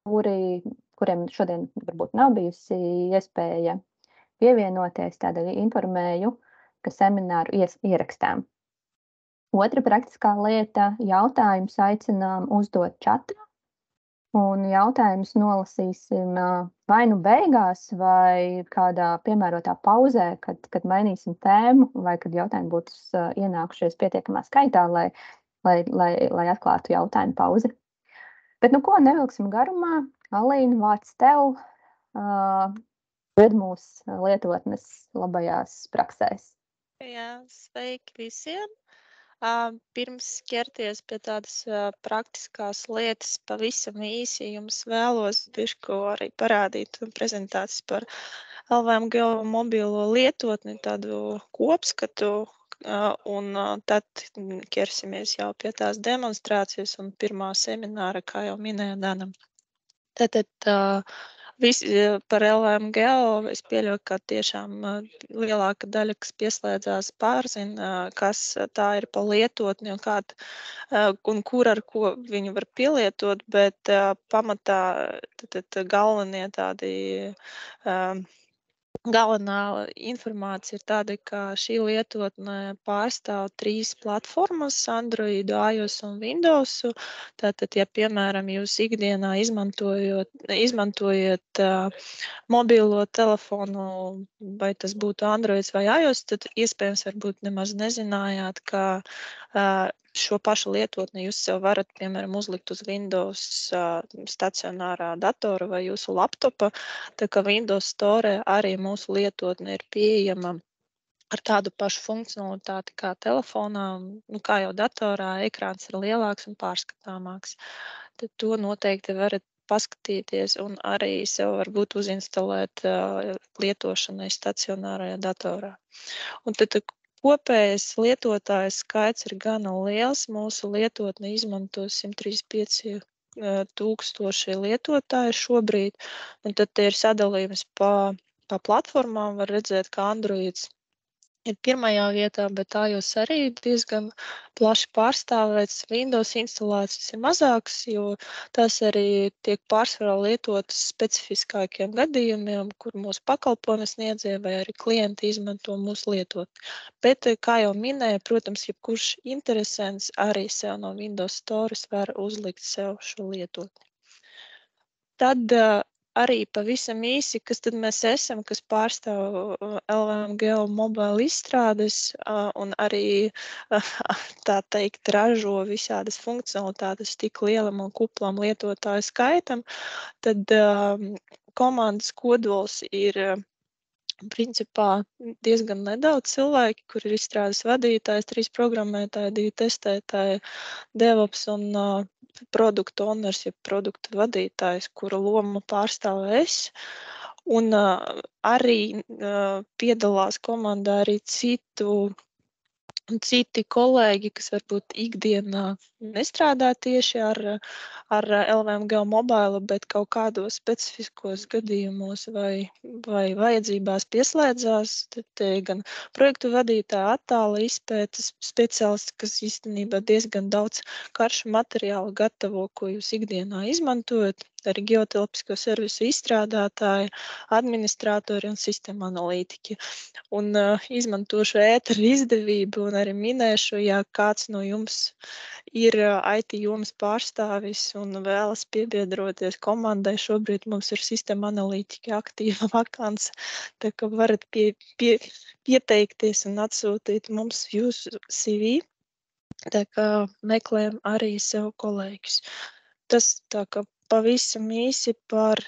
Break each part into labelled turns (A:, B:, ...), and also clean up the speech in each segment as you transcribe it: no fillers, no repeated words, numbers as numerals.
A: kuriem šodien varbūt nav bijusi iespēja pievienoties, tādēļ informēju, ka semināru ierakstām. Otra praktiskā lieta - jautājumus aicinām uzdot čatā, un jautājumus nolasīsim vai nu beigās, vai kādā piemērotā pauzē, kad mainīsim tēmu, vai kad jautājumi būtu ienākušies pietiekamā skaitā, lai atklātu jautājumu pauzi. Bet nu ko, nevilksim garumā. Alīna, vārds tev. Ved mūs lietotnes labajās praksēs.
B: Jā, sveiki visiem! Pirms ķerties pie tādas praktiskās lietas, pavisam īsi jums vēlos bišķi arī parādīt prezentācijas par LVMGO mobilo lietotni, tādu kopskatu, un tad ķersimies jau pie tās demonstrācijas un pirmā semināra, kā jau minēja Dana. Tātad par LVMGO es pieļauju, ka tiešām lielāka daļa, kas pieslēdzās, pārzina, kas tā ir pa lietotni un un kur ar ko viņu var pielietot, bet pamatā galvenie tādi galvenā informācija ir tāda, ka šī lietotne pārstāv 3 platformas - Android, iOS un Windows. Tātad, ja, piemēram, jūs ikdienā izmantojat mobilo telefonu, vai tas būtu Androids vai iOS, tad iespējams varbūt nemaz nezinājāt, ka šo pašu lietotni jūs sev varat, piemēram, uzlikt uz Windows stacionārā datora vai jūsu laptopa. Tā kā Windows Store arī mūsu lietotne ir pieejama ar tādu pašu funkcionalitāti kā telefonā, kā jau datorā, ekrāns ir lielāks un pārskatāmāks. Tad to noteikti varat paskatīties un arī sev varbūt uzinstalēt lietošanai stacionārajā datorā. Un tad kopējais lietotājs skaits ir gana liels. Mūsu lietotni izmanto 135 tūkstoši lietotāji šobrīd, un tad ir sadalījums pa platformām. Var redzēt, ka Androids ir pirmajā vietā, bet iOS arī diezgan plaši pārstāvēts. Windows instalācijas ir mazākas, jo tās arī tiek pārsvarā lietotas specifiskākiem gadījumiem, kur mūsu pakalpojumu sniedzēji vai arī klienti izmanto mūsu lietotni. Bet, kā jau minēju, protams, jebkurš interesants arī sev no Windows Store var uzlikt sev šo lietotni. Tad arī pavisam īsi, kas tad mēs esam, kas pārstāv LVMGO mobile izstrādes un arī, tā teikt, ražo visādas funkcionalitātes tik lielam un kuplam lietotāju skaitam, tad komandas kodols ir principā diezgan nedaudz cilvēki, kur ir izstrādes vadītājs, 3 programmētāji, 2 testētāji, DevOps un produktu owners, ja produktu vadītājs, kura lomu pārstāvu es. Un arī piedalās komandā arī citi kolēģi, kas varbūt ikdienā nestrādā tieši ar LVMGO mobile, bet kaut kādos specifiskos gadījumos vai vajadzībās pieslēdzās. Tad gan projektu vadītāja, attāla izpētes speciālisti, kas īstenībā diezgan daudz karšu materiālu gatavo, ko jūs ikdienā izmantojat, arī geotelpisko servisu izstrādātāji, administratori un sistēma analītiķi. Un izmantošu ēteru izdevību un arī minēšu, ja kāds no jums ir IT jomas pārstāvis un vēlas piebiedroties komandai. Šobrīd mums ir sistēma analītiķi aktīva vakance, tā ka varat pieteikties un atsūtīt mums jūsu CV. Tā kā meklējam arī sev kolēģus. Tas tā kā pavisam īsi par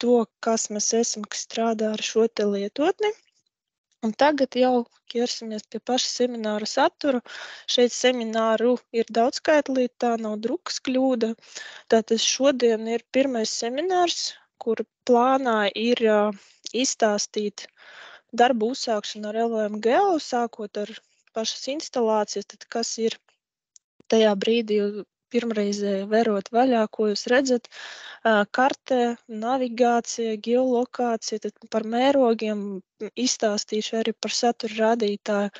B: to, kas mēs esam, kas strādā ar šo te lietotni. Un tagad jau ķersimies pie paša semināra satura. Šeit semināru ir daudzskaitlī, tā nav drukas kļūda. Tātad šodien ir pirmais seminārs, kur plānā ir izstāstīt darbu uzsākšanu ar LVMGO, sākot ar pašas instalācijas, tad kas ir tajā brīdī pirmreizē verot vaļā, ko jūs redzat, kartē, navigācija, geolokācija, tad par mērogiem izstāstīšu arī par satura rādītāju,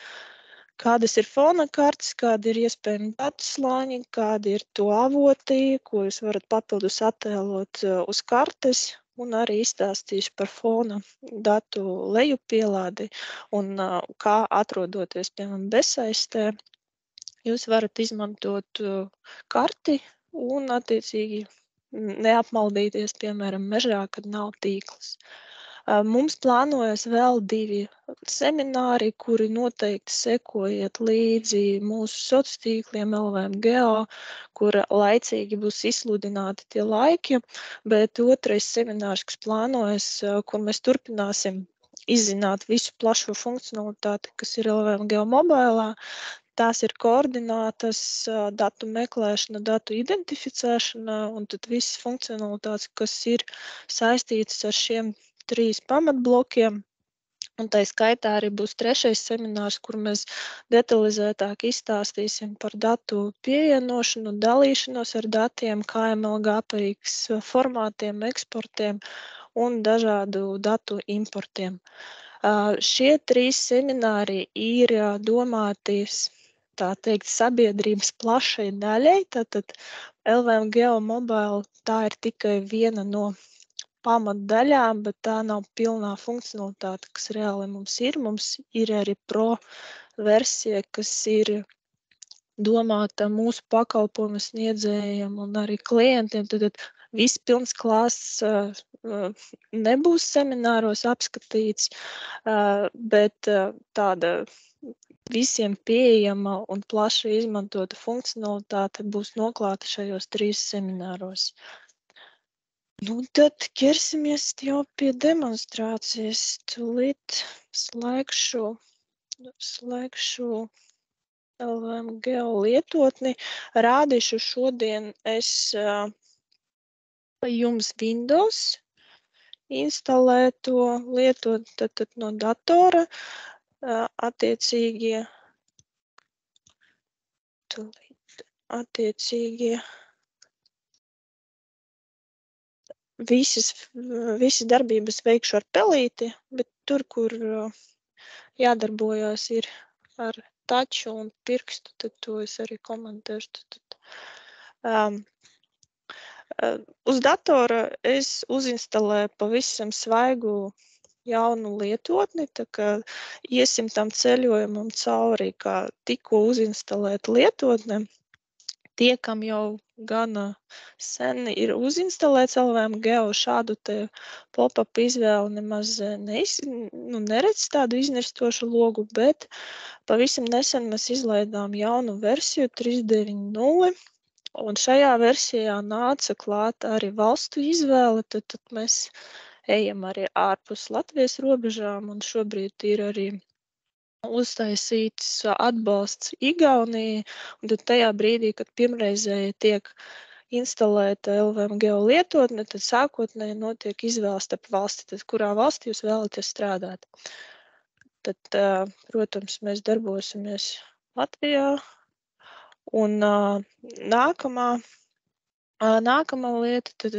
B: kādas ir fona kartes, kādi ir iespējami datu slāņi, kādi ir to avoti, ko jūs varat papildus attēlot uz kartes, un arī izstāstīšu par fona datu lejupielādi un kā atrodoties, piemēram, bezsaistē, jūs varat izmantot karti un attiecīgi neapmaldīties, piemēram, mežā, kad nav tīkls. Mums plānojas vēl 2 semināri, kuri noteikti sekojiet līdzi mūsu sociāliem tīkliem LVM Geo, kur laicīgi būs izsludināti tie laiki, bet otrais seminārs, kas plānojas, kur mēs turpināsim izzināt visu plašo funkcionalitāti, kas ir LVM Geo mobilā. Tās ir koordinātas, datu meklēšana, datu identificēšana un tad visas funkcionalitātes, kas ir saistītas ar šiem 3 pamatblokiem. Un tā skaitā arī būs 3. seminārs, kur mēs detalizētāk izstāstīsim par datu pievienošanu, dalīšanos ar datiem, KMLG APX formātiem, eksportiem un dažādu datu importiem. Šie 3 semināri ir domāti, tā teikt, sabiedrības plašai daļai, tātad LVM Geo Mobile tā ir tikai viena no pamatdaļām, bet tā nav pilnā funkcionalitāte, kas reāli mums ir. Mums ir arī pro versija, kas ir domāta mūsu pakalpojumu sniedzējiem un arī klientiem. Tad viss pilns klāsts nebūs semināros apskatīts, bet tāda visiem pieejama un plaši izmantota funkcionalitāte būs noklāta šajos 3 semināros. Nu, tad ķersimies jau pie demonstrācijas. Tūlīt slēgšu LVM Geo lietotni. Rādīšu šodien es jums Windows instalēto lietot tad no datora. Visas darbības veikšu ar pelīti, bet tur, kur jādarbojas ir ar taču un pirkstu, tad to es arī komentēšu. Uz datora es uzinstalēju pavisam svaigu jaunu lietotni, tā kā iesim tam ceļojumam cauri, kā tikko uzinstalēt lietotne. Tie, kam jau gana sen ir uzinstalēts LVM Geo, šādu te pop-up izvēli nemaz neredz tādu iznirstošu logu, bet pavisam nesen mēs izlaidām jaunu versiju 3.9.0, un šajā versijā nāca klāt arī valstu izvēle, tad mēs ejam arī ārpus Latvijas robežām, un šobrīd ir arī uztaisīts atbalsts Igaunijai, un tad tajā brīdī, kad pirmreizēji tiek instalēta LVM Geo lietotne, tad sākotnēji notiek izvēle starp valsti, tad kurā valstī jūs vēlaties strādāt. Tad, protams, mēs darbosimies Latvijā, un nākamā lieta, tad,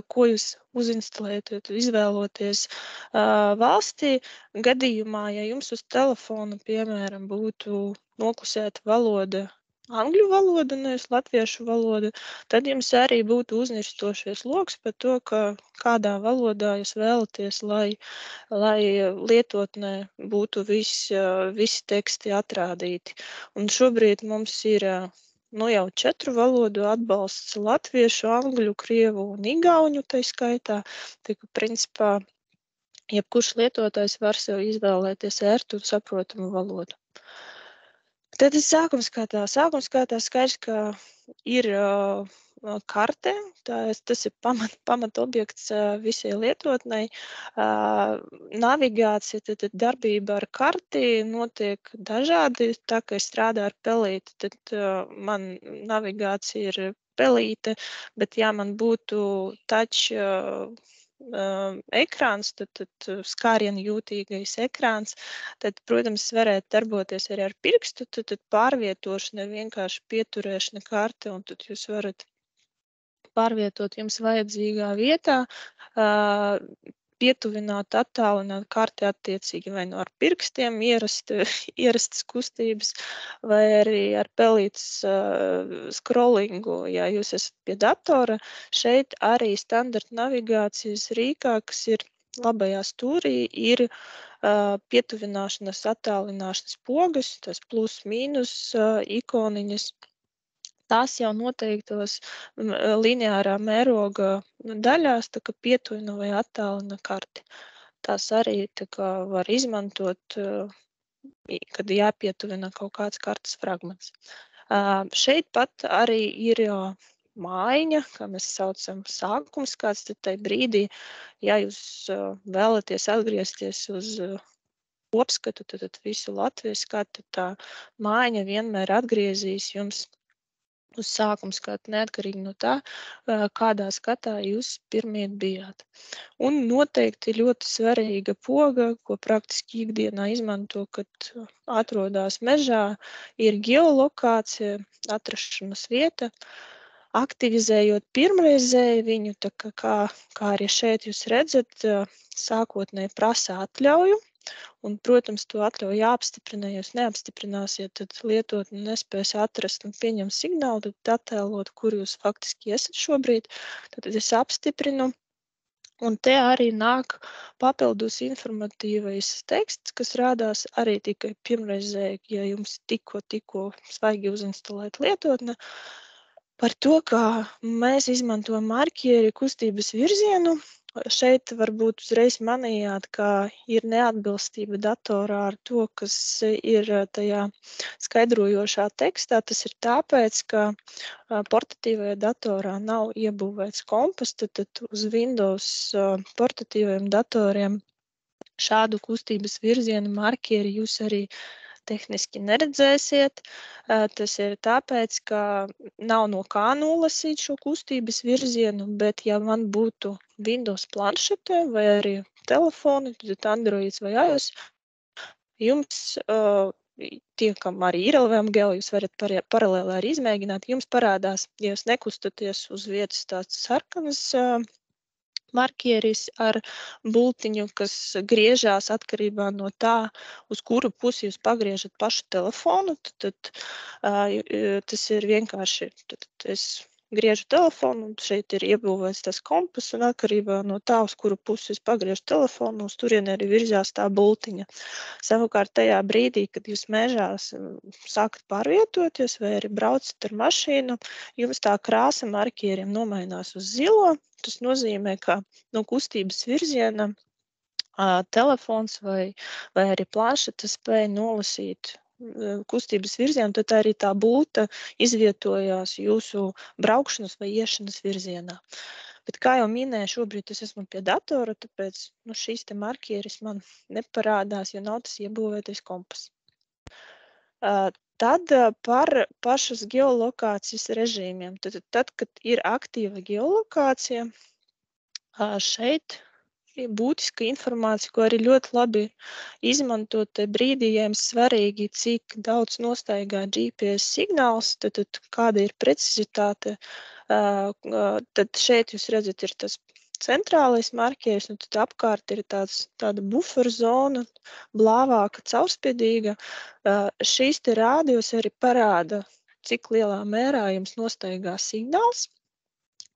B: ko jūs uzinstalējat, izvēloties valstī, gadījumā, ja jums uz telefona, piemēram, būtu noklusēta valoda, angļu valoda, nevis latviešu valoda, tad jums arī būtu uznirstošies loks par to, ka kādā valodā jūs vēlaties, lai lietotnē būtu visi teksti atrādīti. Un šobrīd mums ir jau 4 valodu atbalsts - latviešu, angļu, krievu un igauņu tai skaitā. Tā kā, principā, jebkurš lietotājs var sev izvēlēties ērtu un saprotamu valodu. Tad sākums kā tā skaidrs, ka ir karte, tas ir pamatobjekts visai lietotnei. Navigācija, tad darbība ar karti notiek dažādi, tā kā es strādāju ar pelīti, tad man navigācija ir pelīte, bet ja man būtu touch ekrāns, tad skārienu jūtīgais ekrāns, tad, protams, varētu darboties arī ar pirkstu, tad pārvietošana, vienkārši pieturēšana karte, un tad jūs varat pārvietot jums vajadzīgā vietā. pietuvināt, attālināt karti attiecīgi vai no ar pirkstiem ierastas kustības, vai arī ar pelītes scrollingu, ja jūs esat pie datora. Šeit arī standarta navigācijas rīkā, kas ir labajā stūrī, ir pietuvināšanas, attālināšanas pogas, tas plus, mīnus ikoniņas. Tās jau noteiktos lineārā mēroga daļās, tā kā pietuvina vai attālina karti. Tās arī tā kā var izmantot, kad jāpietuvina kaut kāds kartes fragments. Šeit pat arī ir mājiņa, kā mēs saucam, sākums, kāds tad tai brīdī, ja jūs vēlaties atgriezties uz kopskatu, tad visu Latvijas skatu, tā mājiņa vienmēr atgriezīs jums uz sākuma skatu, neatkarīgi no tā, kādā skatā jūs pirmie bijāt. Un noteikti ļoti svarīga poga, ko praktiski ikdienā izmanto, kad atrodas mežā, ir geolokācija, atrašanās vieta. Aktivizējot pirmreizēji viņu, tā kā arī šeit jūs redzat, sākotnēji prasa atļauju. Un, protams, to atļauju jāapstiprina, ja jūs neapstiprināsiet, tad lietotne nespēs atrast un pieņemt signālu, tad attēlot, kur jūs faktiski esat šobrīd. Tad es apstiprinu. Un te arī nāk papildus informatīvais teksts, kas rādās arī tikai pirmreizēji, ja jums tikko svaigi uzinstalēt lietotne, par to, kā mēs izmantojam markieri kustības virzienu. Šeit varbūt uzreiz manījāt, ka ir neatbilstība datorā ar to, kas ir tajā skaidrojošā tekstā. Tas ir tāpēc, ka portatīvajā datorā nav iebūvēts kompas, tad uz Windows portatīvajiem datoriem šādu kustības virzienu markieri jūs arī tehniski neredzēsiet. Tas ir tāpēc, ka nav no kā nolasīt šo kustības virzienu, bet ja man būtu Windows planšetē vai arī telefoni, tad Androids vai iOS, jums tie, kam arī ir LVMGL, jūs varat paralēli arī izmēģināt, jums parādās, ja jūs nekustaties uz vietas tāds sarkanas markieris ar bultiņu, kas griežās atkarībā no tā, uz kuru pusi jūs pagriežat pašu telefonu, tad tas ir vienkārši, tad es griežu telefonu, un šeit ir iebūvēts tas kompas, un atkarībā no tā, uz kuru pusi es pagriežu telefonu, uz turieni arī virzās tā bultiņa. Savukārt tajā brīdī, kad jūs mežā sākat pārvietoties vai arī braucat ar mašīnu, jums tā krāsa markieriem nomainās uz zilo. Tas nozīmē, ka no kustības virziena telefons vai arī planšeta spēja nolasīt kustības virzienu, tad arī tā bulta izvietojās jūsu braukšanas vai iešanas virzienā. Bet, kā jau minēju, šobrīd es esmu pie datora, tāpēc šīs te markieris man neparādās, jo nav tas iebūvētais kompas. Tad par pašas geolokācijas režīmiem. Tad, kad ir aktīva geolokācija, šeit ir būtiska informācija, ko arī ļoti labi izmantot te brīdī, ja jums svarīgi, cik daudz nostaigā GPS signāls, tad kāda ir precizitāte. Tad šeit jūs redzat, ir tas centrālais markieris, un tad apkārt ir tāda buffer zona, blāvāka, caurspiedīga. Šīs te rādījus arī parāda, cik lielā mērā jums nostaigā signāls.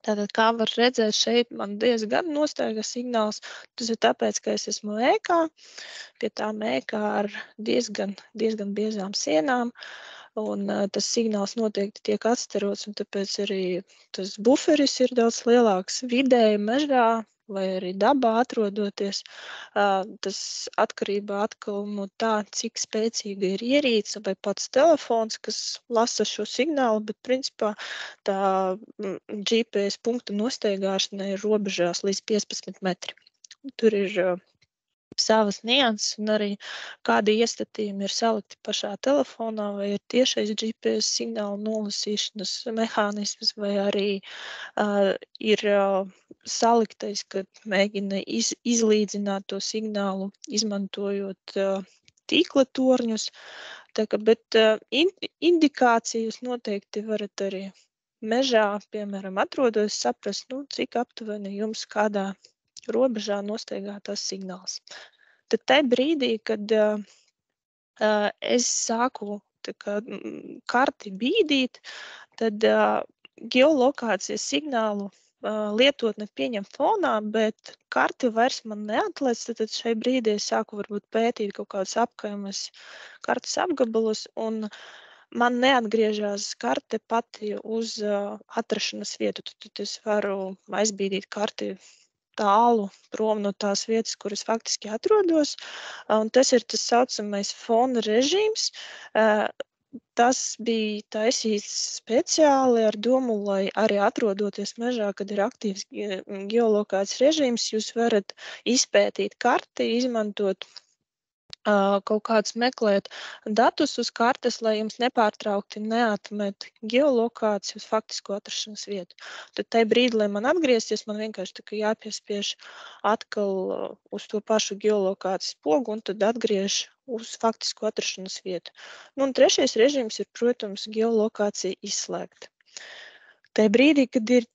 B: Tātad, kā var redzēt, šeit man diezgan nostaigā signāls. Tas ir tāpēc, ka es esmu ēkā, pie tām ēkā ar diezgan biezām sienām, un tas signāls noteikti tiek atstarots, un tāpēc arī tas buferis ir daudz lielāks vidēji mežā vai arī dabā atrodoties. Tas atkarībā atkal no tā, cik spēcīga ir ierīce vai pats telefons, kas lasa šo signālu, bet principā tā GPS punktu nostaigāšana ir robežās līdz 15 metri. Tur ir savas nianses un arī kādi iestatījumi ir salikti pašā telefonā, vai ir tiešais GPS signālu nolasīšanas mehānisms, vai arī ir saliktais, kad mēģina izlīdzināt to signālu, izmantojot tīkla torņus. Bet indikācijas noteikti varat arī mežā, piemēram, atrodos, saprast, cik aptuveni jums kādā robežā nostaigātās signāls. Tad tajā brīdī, kad es sāku karti bīdīt, tad geolokācijas signālu lietotne pieņem fonā, bet karti vairs man neatlaiž. Tad šai brīdī es sāku varbūt pētīt kaut kādus apkaimes kartes apgabalus, un man neatgriežās karte pati uz atrašanās vietu. Tad es varu aizbīdīt karti tālu prom no tās vietas, kur es faktiski atrodos. Un tas ir tas saucamais fona režīms. Tas bija taisīts speciāli ar domu, lai arī atrodoties mežā, kad ir aktīvs geolokācijas režīms, jūs varat izpētīt karti, izmantot kaut kādus meklēt datus uz kartes, lai jums nepārtraukti neatmet geolokāciju uz faktisko atrašanās vietu. Tad tajā brīdī, lai man atgriezties, man vienkārši jāpiespiež atkal uz to pašu geolokācijas pogu un tad atgriež uz faktisko atrašanās vietu. Nu, un trešais režīms ir, protams, geolokācija izslēgta. Tajā brīdī, kad ir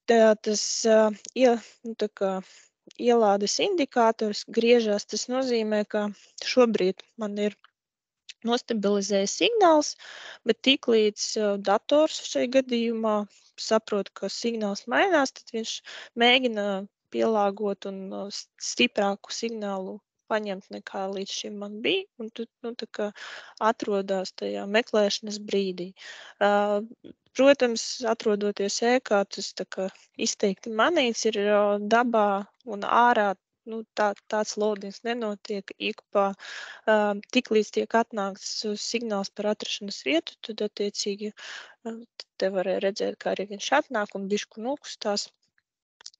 B: ielādes indikātors griežās, tas nozīmē, ka šobrīd man ir nostabilizējis signāls, bet tiklīdz dators šajā gadījumā saprot, ka signāls mainās, tad viņš mēģina pielāgot un stiprāku signālu paņemt nekā līdz šim man bija, un tad atrodas tajā meklēšanas brīdī. Protams, atrodoties ēkā, tas izteikti manīts ir dabā un ārā. Tāds loadings nenotiek. Tik līdz tiek atnākts signāls par atrašanās vietu, tad attiecīgi te varēja redzēt, kā arī viņš atnāk un bišķi nokustās.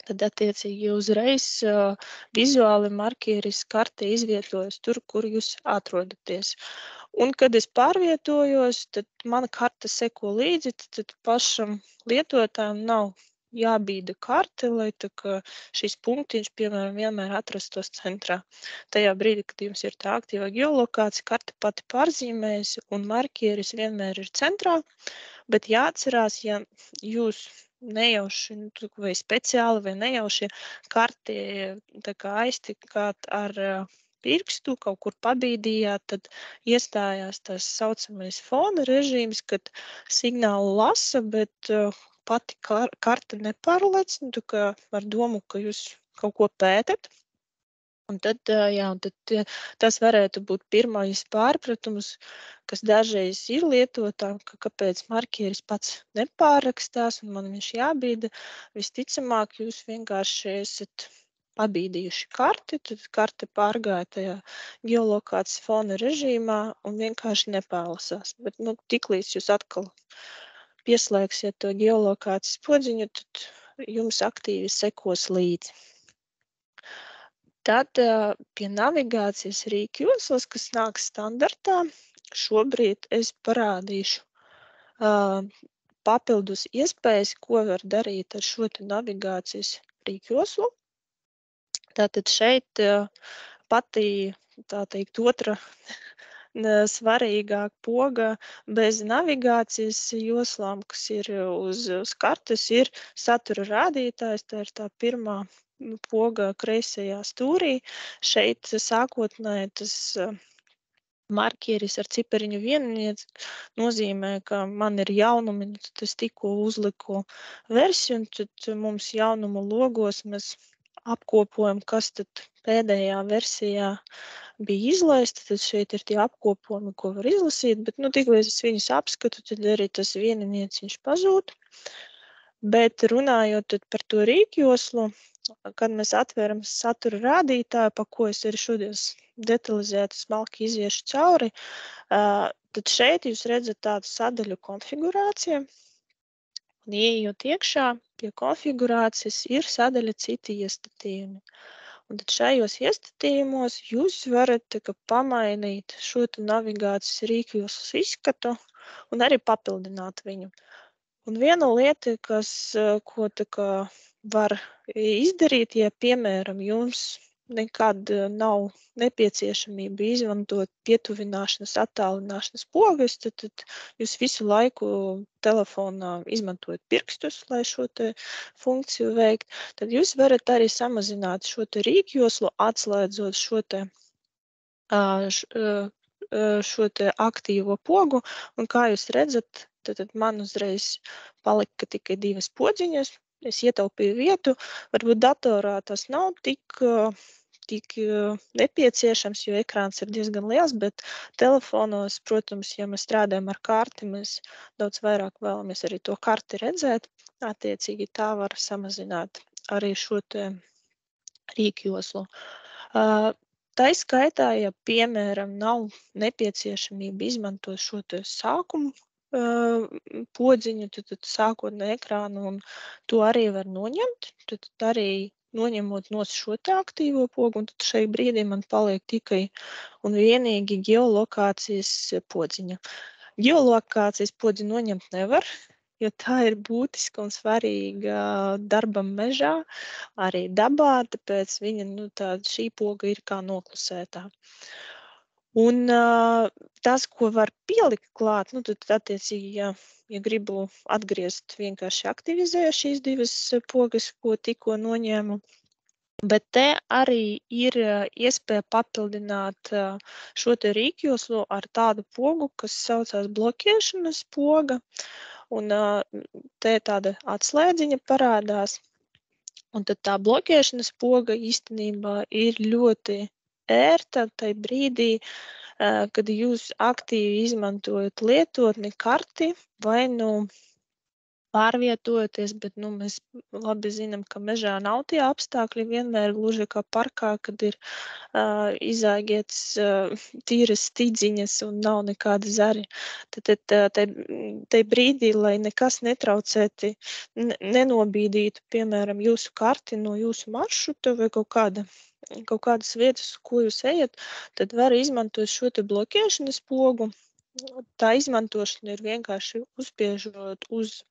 B: Tad attiecīgi uzreiz vizuāli markieris karte izvietojas tur, kur jūs atrodaties. Un, kad es pārvietojos, tad mana karte seko līdzi, tad pašam lietotājam nav jābīda karte, lai šis punktiņš, piemēram, vienmēr atrastos centrā. Tajā brīdī, kad jums ir tā aktīvā geolokācija, karte pati pārzīmējas un markieris vienmēr ir centrā, bet jāatcerās, ja jūs nejauši, vai speciāli, vai nejauši karti aiztikāt ar pirkstu, kaut kur pabīdījāt, tad iestājās tas saucamais fona režīms, kad signālu lasa, bet pati karte nepārlec, ar domu, ka jūs kaut ko pētat. Un tad tas varētu būt pirmais pārpratums, kas dažreiz ir lietotām, kāpēc markieris pats nepārrakstās un man viņš jābīda. Visticamāk, jūs vienkārši esat pabīdījuši karti, tad karte pārgāja tajā geolokācijas fona režīmā un vienkārši nepārlasās. Bet tiklīdz jūs atkal pieslēgsiet to geolokācijas podziņu, tad jums aktīvi sekos līdzi. Tad pie navigācijas rīkjoslas, kas nāk standartā, šobrīd es parādīšu papildus iespējas, ko var darīt ar šo navigācijas rīkjoslu. Tātad šeit pati, otra svarīgāk poga bez navigācijas joslām, kas ir uz kartes, ir satura rādītājs. Tā ir tā pirmā poga kreisajā stūrī. Šeit sākotnēji tas markieris ar cipariņu viennieci nozīmē, ka man ir jaunumi, tad es tikko uzliku versiju, un tad mums jaunumu logos mēs apkopojam, kas tad pēdējā versijā bija izlaista. Tad šeit ir tie apkopojumi, ko var izlasīt, bet tiklīdz es viņus apskatu, tad arī tas viennieci viņš pazūd. Bet runājot par to rīkjoslu, kad mēs atveram satura rādītāju, pa ko es arī šodien detalizēti smalki iziešu cauri, tad šeit jūs redzat tādu sadaļu konfigurācija. Un ieejot iekšā pie konfigurācijas ir sadaļa citi iestatījumi. Un tad šajos iestatījumos jūs varat pamainīt šo navigācijas rīkjoslas izskatu un arī papildināt viņu. Un viena lieta, ko var izdarīt, ja, piemēram, jums nekad nav nepieciešamība izmantot pietuvināšanas, attālināšanas pogas, tad jūs visu laiku telefonā izmantojat pirkstus, lai šo te funkciju veikt. Tad jūs varat arī samazināt šo te rīkjoslu, atslēdzot šo te aktīvo pogu, un kā jūs redzat, tad man uzreiz palika tikai 2 podziņas. Es ietaupīju vietu, varbūt datorā tas nav tik nepieciešams, jo ekrāns ir diezgan liels, bet telefonos, protams, ja mēs strādājam ar karti, mēs daudz vairāk vēlamies arī to karti redzēt. Attiecīgi tā var samazināt arī šo te rīkjoslu. Tā skaitā, ja, piemēram, nav nepieciešamība izmantot šo te sākumu podziņu, tad sākotnē ekrānu, un to arī var noņemt. Tad arī noņemot no šo te aktīvo pogu, un tad šai brīdī man paliek tikai un vienīgi geolokācijas podziņa. Geolokācijas podziņu noņemt nevar, jo tā ir būtiska un svarīga darbam mežā, arī dabā, tāpēc viņa, šī poga ir kā noklusētā. Un tas, ko var pielikt klāt, tad attiecīgi, ja gribu atgriezt, vienkārši aktivizēju šīs 2 pogas, ko tikko noņēmu. Bet te arī ir iespēja papildināt šo te rīkjoslu ar tādu pogu, kas saucās bloķēšanas poga. Un te tāda atslēdziņa parādās. Un tad tā bloķēšanas poga īstenībā ir ļoti ērta tai brīdī, kad jūs aktīvi izmantojat lietotni karti vai pārvietojoties, bet mēs labi zinām, ka mežā nav tie apstākļi vienmēr gluži kā parkā, kad ir izaigietas tīras stidziņas un nav nekādi zari. Tad tai brīdī, lai nekas netraucēti, nenobīdītu, piemēram, jūsu karti no jūsu maršruta vai kaut kādas vietas, ko jūs ejat, tad var izmantot šo te bloķēšanas pogu. Tā izmantošana ir vienkārši uzspiežot uz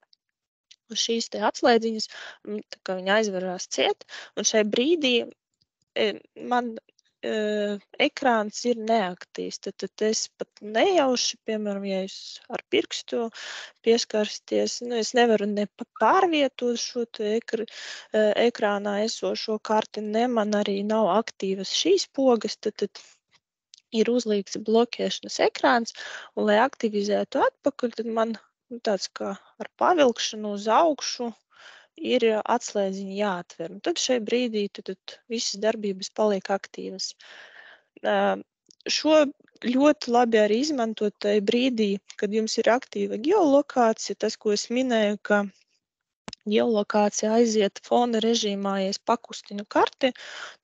B: šīs te atslēdziņas, tā kā viņa aizverās ciet, un šai brīdī man ekrāns ir neaktīvs, tad es pat nejauši, piemēram, ja jūs ar pirkstu pieskarsties, es nevaru ne pārvietot šo te ekrānā esošo karti, ne man arī nav aktīvas šīs pogas, tad ir uzlīgts bloķēšanas ekrāns, un lai aktivizētu atpakaļ, tad man tāds kā ar pavilkšanu uz augšu ir atslēdziņa jāatver. Un tad šai brīdī tad visas darbības paliek aktīvas. Šo ļoti labi arī izmantot tajā brīdī, kad jums ir aktīva geolokācija, tas, ko es minēju, ka geolokācija aiziet fona režīmā, ja es pakustinu karti,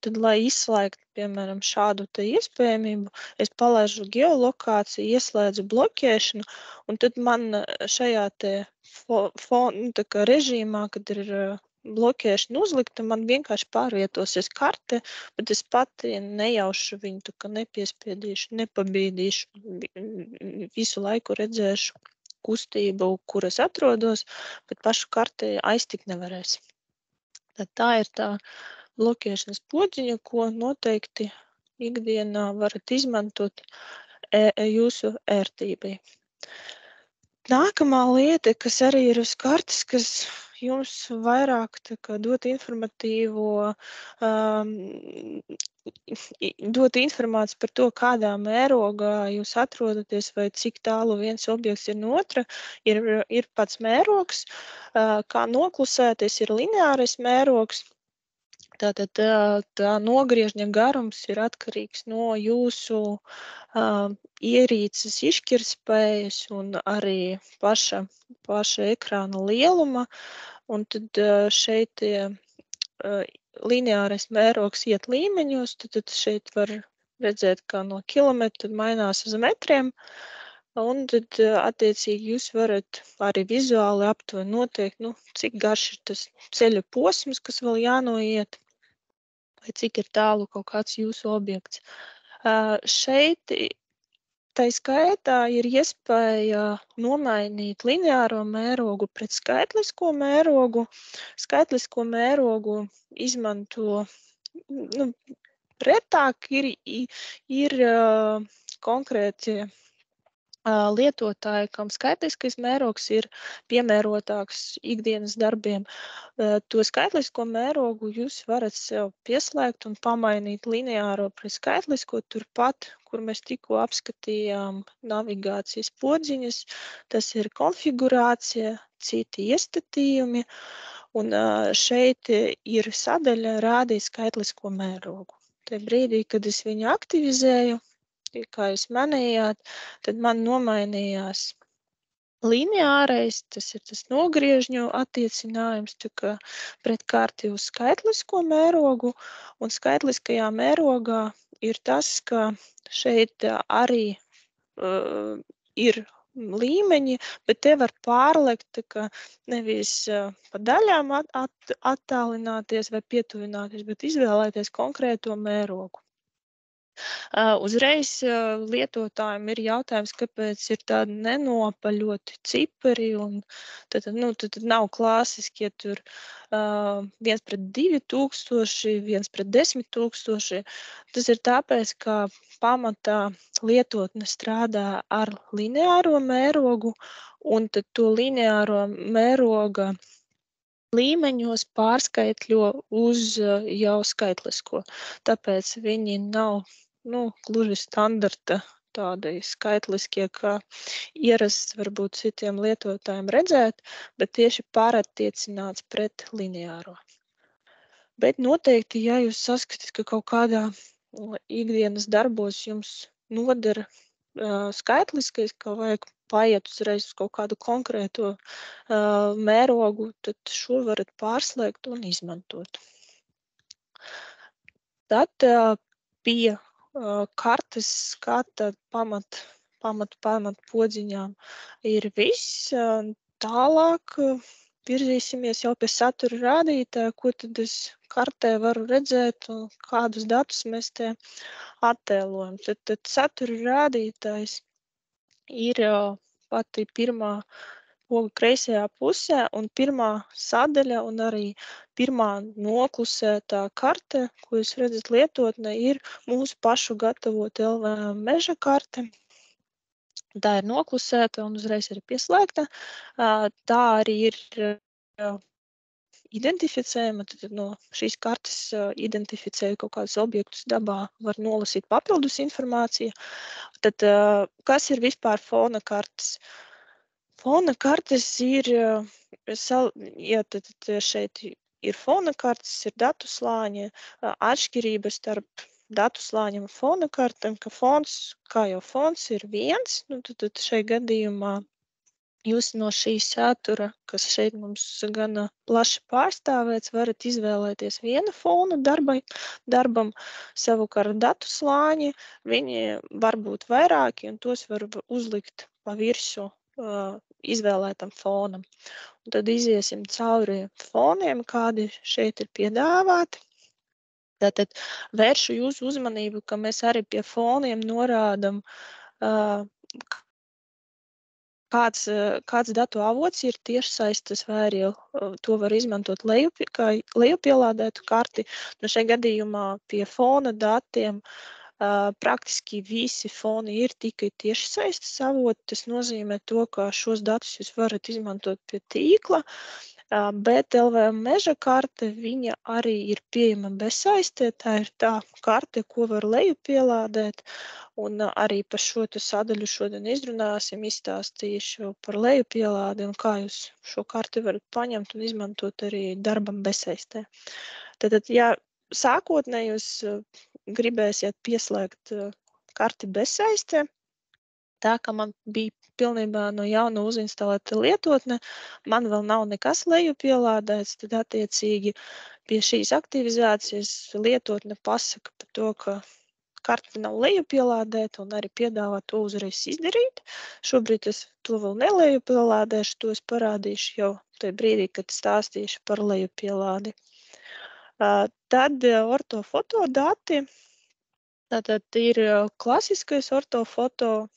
B: tad, lai izslēgtu, piemēram, šādu te iespējamību, es palaižu geolokāciju, ieslēdzu bloķēšanu, un tad man šajā te režīmā, kad ir bloķēšana uzlikta, man vienkārši pārvietosies karte, bet es pati nejaušu viņu, nepiespiedīšu, nepabīdīšu, visu laiku redzēšu kustību, kur es atrodos, bet pašu karti aiztikt nevarēs. Tad tā ir tā bloķēšanas podziņa, ko noteikti ikdienā varat izmantot jūsu ērtībai. Nākamā lieta, kas arī ir uz kartes, kas jums vairāk dot dot informāciju par to, kādā mērogā jūs atrodaties vai cik tālu viens objekts ir no otra, ir pats mērogs, kā noklusēties ir lineārais mērogs. Tātad tā nogriežņa garums ir atkarīgs no jūsu ierīces izšķirtspējas un arī paša ekrāna lieluma. Un tad šeit lineārais mērogs iet līmeņos, tad šeit var redzēt, kā no kilometra mainās uz metriem. Un tad attiecīgi jūs varat arī vizuāli aptuveni noteikt, cik garš ir tas ceļa posms, kas vēl jānoiet, vai cik ir tālu kaut kāds jūsu objekts. Šeit tai skaitā ir iespēja nomainīt lineāro mērogu pret skaitlisko mērogu. Skaitlisko mērogu izmanto retāk ir konkrēti lietotāji, kam skaitliskais mērogs ir piemērotāks ikdienas darbiem. To skaitlisko mērogu jūs varat sev pieslēgt un pamainīt lineāro pret skaitlisko turpat, kur mēs tikko apskatījām navigācijas podziņas. Tas ir konfigurācija, citi iestatījumi, un šeit ir sadaļa rādīt skaitlisko mērogu. Te brīdī, kad es viņu aktivizēju, kā jūs manījāt, tad man nomainījās lineārais, tas ir tas nogriežņu attiecinājums, pret karti uz skaitlisko mērogu, un skaitliskajā mērogā ir tas, ka šeit arī ir līmeņi, bet te var pārlekt, ka nevis pa daļām attālināties vai pietuvināties, bet izvēlēties konkrēto mērogu. Uzreiz lietotājiem ir jautājums, kāpēc ir tādi nenopaļoti cipari, un tad nav klasiski, ja tur 1:2000, 1:10 000. Tas ir tāpēc, ka pamatā lietotne strādā ar lineāro mērogu, un tad to lineāro mēroga līmeņos pārskaitļo uz jau skaitlisko. Tāpēc viņi nav gluži standarta tādai skaitliskie, kā ierasts varbūt citiem lietotājiem redzēt, bet tieši pārattiecināts pret lineāro. Bet noteikti, ja jūs saskatāt, ka kaut kādā ikdienas darbos jums noder skaitliskais, ka vajag paiet uzreiz uz kaut kādu konkrēto mērogu, tad šo varat pārslēgt un izmantot. Tad pie kartes skata pamat podziņām ir viss. Tālāk virzīsimies jau pie satura rādītāja, ko tad es kartē varu redzēt un kādus datus mēs te attēlojam. Tad satura rādītājs ir pati pirmā poga kreisajā pusē un pirmā sadaļa un arī pirmā noklusētā karte, ko jūs redzat lietotnē, ir mūsu pašu gatavota LVM meža karte. Tā ir noklusēta un uzreiz ir pieslēgta. Tā arī ir identificējama. Tad no šīs kartes identificēja kaut kādus objektus dabā, var nolasīt papildus informāciju. Tad kas ir vispār fona kartes? Fona kartes ir, tad šeit ir fona kartes, ir datu slāņi, atšķirības starp datu slāņiem un fona kartēm, ka fons, kā jau fons, ir viens, tad šeit gadījumā jūs no šī satura, kas šeit mums gana plaši pārstāvēts, varat izvēlēties vienu fonu darbam, savukārt datu slāņi, viņi var būt vairāki, un tos var uzlikt pa virsu izvēlētam fonam. Un tad iziesim cauri foniem, kādi šeit ir piedāvāti. Tātad vēršu jūsu uzmanību, ka mēs arī pie foniem norādam, kāds datu avots ir tiešsaistes vai arī to var izmantot kā lejupielādētu karti. No šajā gadījumā pie fona datiem praktiski visi foni ir tikai tiešsaistes avoti. Tas nozīmē to, ka šos datus jūs varat izmantot pie tīkla, bet LVM meža karte, viņa arī ir pieejama bezsaistē. Tā ir tā karte, ko var lejupielādēt, un arī par šo sadaļu šodien izrunāsim, izstāstīšu par lejupielādi un kā jūs šo karti varat paņemt un izmantot arī darbam bezsaistē. Tātad, ja sākotnēji jūs gribēsiet pieslēgt karti bezsaistē, tā kā man bija pilnībā no jauna uzinstalēta lietotne, man vēl nav nekas lejupielādēts, tad attiecīgi pie šīs aktivizācijas lietotne pasaka par to, ka karte nav lejupielādēta un arī piedāvā to uzreiz izdarīt. Šobrīd es to vēl nelejupielādēšu, to es parādīšu jau tajā brīdī, kad stāstīšu par lejupielādi. Tad ortofoto dati. Tātad ir klasiskais ortofoto,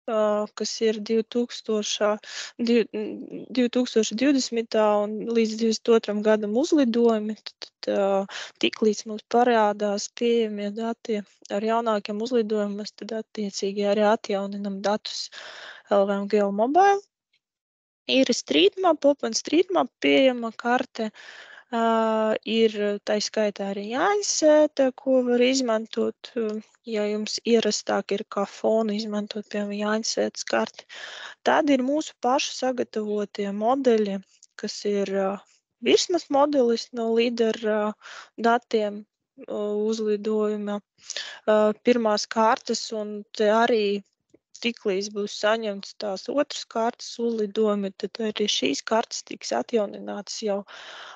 B: kas ir 2020. un līdz 2022. gadam uzlidojumi. tiklīdz mums parādās pieejamie dati ar jaunākiem uzlidojumiem, mēs tad attiecīgi arī atjauninam datus LVM Geomobile. Ir StreetMap, OpenStreetMap pieejama karte. Ir tā skaitā arī jāņasēta, ko var izmantot, ja jums ierastāk ir kā fonu izmantot, piemēram, jāņasētas karti. Tad ir mūsu pašu sagatavotie modeļi, kas ir virsmas modelis no lidera datiem uzlidojuma pirmās kartes, un te arī tiklīdz būs saņemts tās otras kartes uzlidojumi, tad arī šīs kartes tiks atjauninātas jau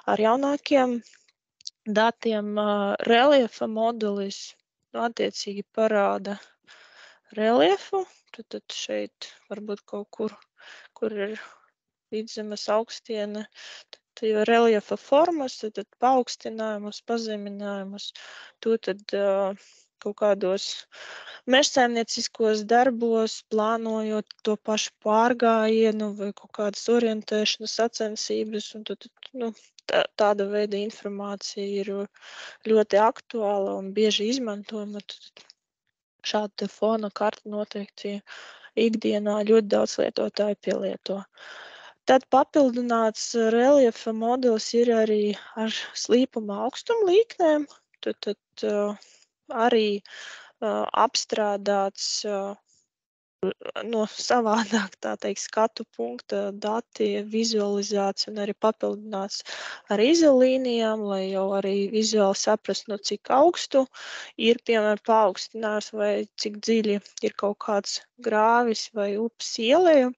B: ar jaunākiem datiem. Reliefa modelis attiecīgi parāda reliefu. Tad šeit varbūt kaut kur ir vidzemes augstiene, tad jau reliefa formas, tad paaugstinājumus, pazeminājumus, to tad kaut kādos mežsaimnieciskos darbos, plānojot to pašu pārgājienu vai kaut kādas orientēšanas sacensības, un tad tāda veida informācija ir ļoti aktuāla un bieži izmantojama. Šāda fona karta noteikti ikdienā ļoti daudz lietotāju pielieto. Tad papildināts reliefa modelis ir arī ar slīpuma augstuma līknēm, tad arī apstrādāts no savādāk, tā teikt, skatu punkta dati, vizualizācija un arī papildināts ar izolīnijām, lai jau arī vizuāli saprast, no cik augstu ir, piemēram, paaugstinājums vai cik dziļi ir kaut kāds grāvis vai upes ieleja.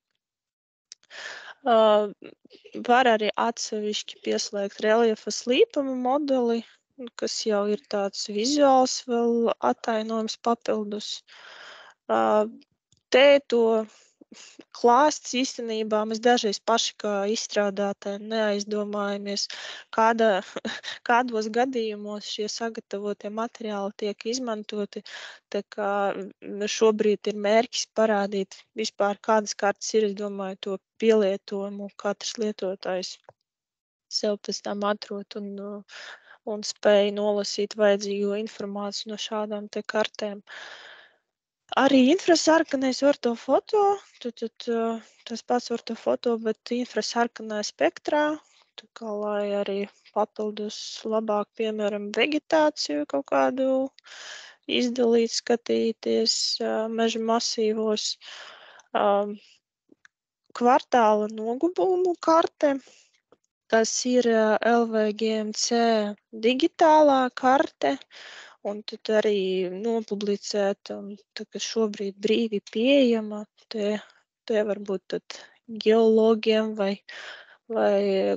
B: Var arī atsevišķi pieslēgt reliefa slīpuma modeli, kas jau ir tāds vizuāls vēl attainojums papildus. Te to klāsts īstenībā mēs dažreiz paši kā izstrādātāji neaizdomājamies, kādos gadījumos šie sagatavotie materiāli tiek izmantoti. Tā kā šobrīd ir mērķis parādīt vispār kādas kartes ir, es domāju, to pielietojumu katrs lietotājs sev pēc tam atrod un spēja nolasīt vajadzīgo informāciju no šādām te kartēm. Arī infrasarkanais ortofoto, tad tas pats ortofoto, bet infrasarkanā spektrā, tā kā lai arī papildus labāk, piemēram, vegetāciju kaut kādu izdalīt, skatīties meža masīvos, kvartāla nogubumu karte, kas ir LVGMC digitālā karte, un tad arī nopublicēta, un tā, kas šobrīd brīvi pieejama, te varbūt tad geologiem vai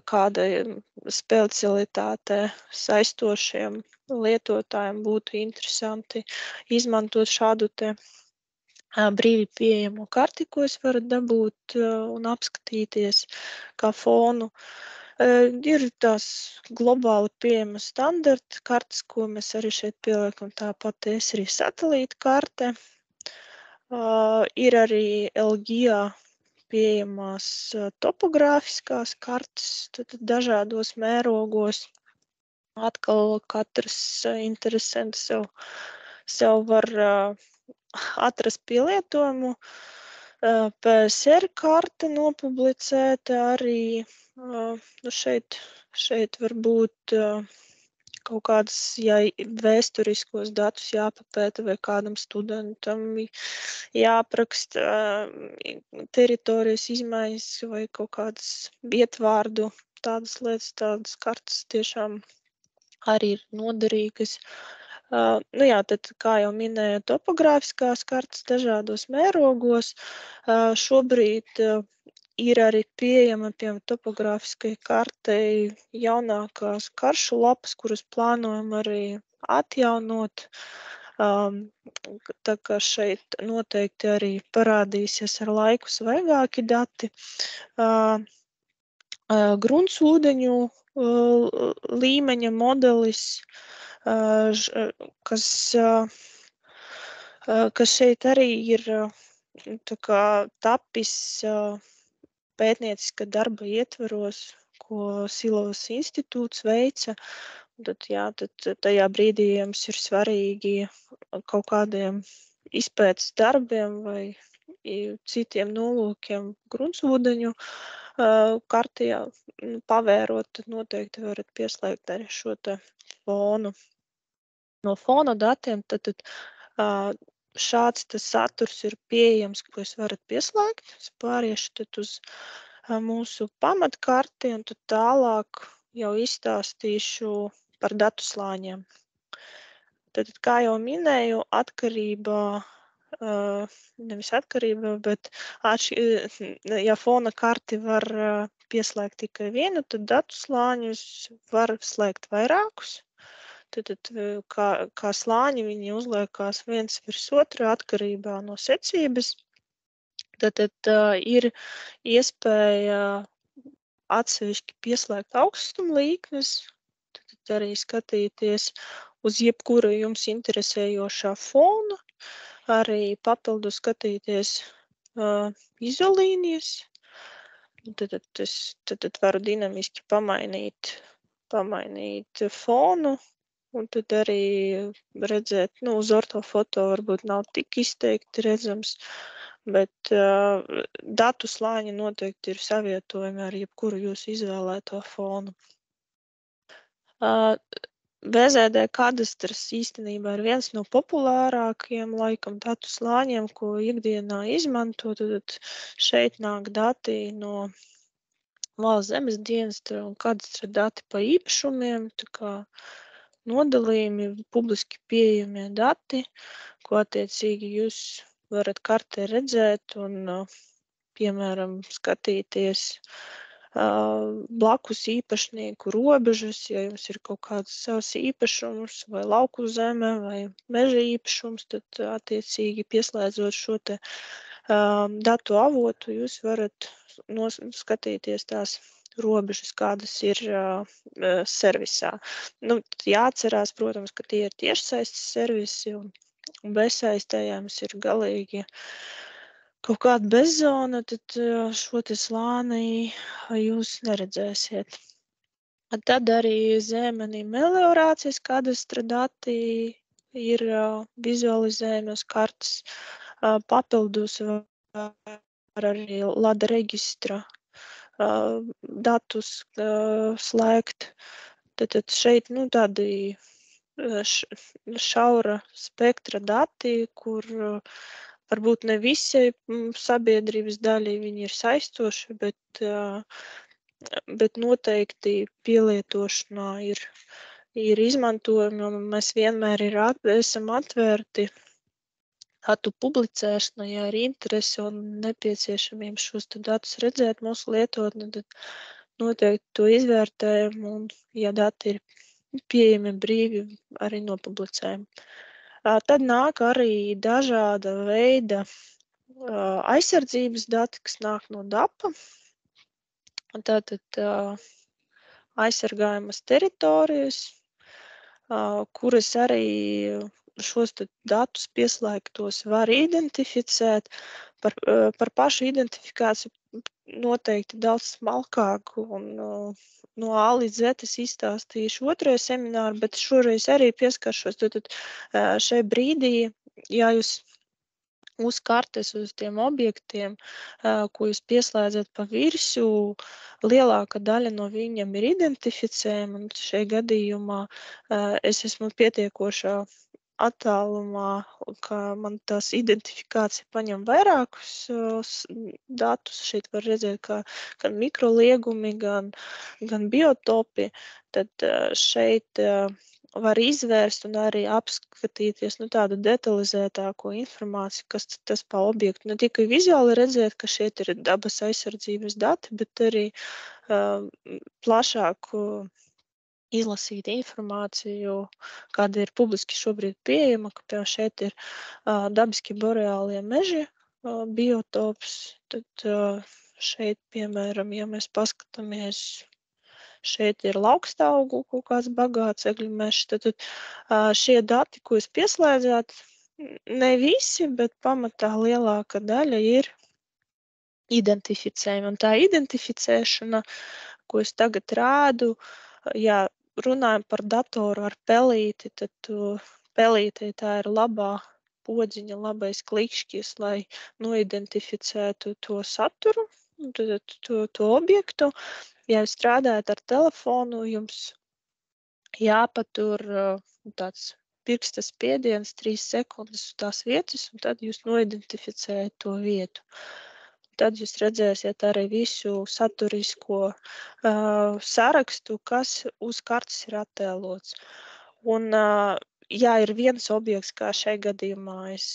B: kāda specialitāte saistošiem lietotājiem būtu interesanti izmantot šādu te brīvi pieejamo karti, ko es varu dabūt un apskatīties kā fonu. Ir tās globāli pieejamas standarta kartes, ko mēs arī šeit pieliekam, tāpat arī satelīta karte. Ir arī LGA pieejamās topogrāfiskās kartes, tad dažādos mērogos. Atkal katrs interesants sev var atrast pielietojumu. PSR karte nopublicēta arī. Šeit var būt kaut kādas vēsturiskos datus jāpapēta vai kādam studentam jāapraksta teritorijas izmaiņas vai kaut kādas vietvārdu, tādas lietas, tādas kartas tiešām arī ir noderīgas. Tad, kā jau minēju, topogrāfiskās kartas dažādos mērogos. Šobrīd ir arī pieejama, piemēram, topogrāfiskai kartei jaunākās karšu lapas, kuras plānojam arī atjaunot. Tā kā šeit noteikti arī parādīsies ar laiku svaigāki dati. Gruntsūdeņu līmeņa modelis, kas šeit arī ir tapis pētnieciska darba ietvaros, ko Silovas institūts veica, tad tajā brīdī jums ir svarīgi kaut kādiem izpētes darbiem vai citiem nolūkiem gruntsūdeņu kartē pavērot, tad noteikti varat pieslēgt arī šo te fonu. No fona datiem tad šāds saturs ir pieejams, ko jūs varat pieslēgt. Es pāriešu tad uz mūsu pamatkarti un tad tālāk jau izstāstīšu par datu slāņiem. Tad, kā jau minēju, nevis atkarībā, bet ja fona karti var pieslēgt tikai vienu, tad datu slāņus var slēgt vairākus. Tad kā slāņi viņi uzliekās viens virs otra atkarībā no secības. Tad ir iespēja atsevišķi pieslēgt augstuma līknes, tad arī skatīties uz jebkuru jums interesējošā fona, arī papildu skatīties izolīnijas. Tad varu dinamiski pamainīt fonu. Un tad arī redzēt, uz ortofoto varbūt nav tik izteikti redzams, bet datu slāņi noteikti ir savietojami ar jebkuru jūsu izvēlēto fonu. VZD kadastrs īstenībā ir viens no populārākajiem laikam datu slāņiem, ko ikdienā izmanto. Tad šeit nāk dati no Valsts zemes dienesta un kadastra dati pa īpašumiem, tā kā nodalījumi, publiski pieejamie dati, ko attiecīgi jūs varat kartē redzēt un, piemēram, skatīties blakus īpašnieku robežas, ja jums ir kaut kāds savs īpašums vai lauku zeme vai meža īpašums, tad attiecīgi pieslēdzot šo te datu avotu, jūs varat skatīties tās robežas, kādas ir servisā. Jāatcerās, protams, ka tie ir tiešsaistes servisi un bezsaistējams ir galīgi kaut kāda bezzona, tad šo te slāni jūs neredzēsiet. Tad arī zemeni meliorācijas kadastra dati ir vizualizējumi uz kartes, papildus var arī lada reģistra datus slēgt. Tad šeit tādi šaura spektra dati, kur varbūt ne visai sabiedrības daļai viņi ir saistoši, bet noteikti pielietošanā ir izmantojumi, un mēs vienmēr esam atvērti datu publicēšana, ja ir interese un nepieciešamība šos datus redzēt mūsu lietotni, tad noteikti to izvērtējam, un ja dati ir pieejami brīvi, arī nopublicējam. Tad nāk arī dažāda veida aizsardzības dati, kas nāk no DAPA. Tātad aizsargājamas teritorijas, kuras arī šos datus pieslēgtos var identificēt. Par pašu identifikāciju noteikti daudz smalkāku un no A līdz Z es izstāstīšu otrajā seminārā, bet šoreiz arī pieskaršos. Tad šai brīdī, ja jūs uz kartes, uz tiem objektiem, ko jūs pieslēdzat pa virsū, lielāka daļa no viņiem ir identificējama, un šajā gadījumā es esmu pietiekošā attālumā, ka man tās identifikācija paņem vairākus datus. Šeit var redzēt, ka gan mikroliegumi, gan biotopi, tad šeit var izvērst un arī apskatīties tādu detalizētāko informāciju, kas tas pa objektu. Ne tikai vizuāli redzēt, ka šeit ir dabas aizsardzības dati, bet arī plašāk izlasīt informāciju, kāda ir publiski šobrīd pieejama, ka piemēram šeit ir dabiski boreālie meži, biotops, tad šeit, piemēram, ja mēs paskatāmies, šeit ir laukstaugu kaut kāds bagāts egļu mežs, tad šie dati, ko jūs pieslēdzāt, ne visi, bet pamatā lielāka daļa ir identificējama. Un tā identificēšana, ko es tagad rādu, jā, runājam par datoru ar pelīti, tad pelītei tā ir labā podziņa, labais klikšķis, lai noidentificētu to saturu, to objektu. Ja jūs strādājat ar telefonu, jums jāpatur tāds pirksta spiediens 3 sekundes uz tās vietas, un tad jūs noidentificējat to vietu. Tad jūs redzēsiet arī visu saturisko sarakstu, kas uz kartes ir attēlots. Un, ja ir viens objekts, kā šai gadījumā es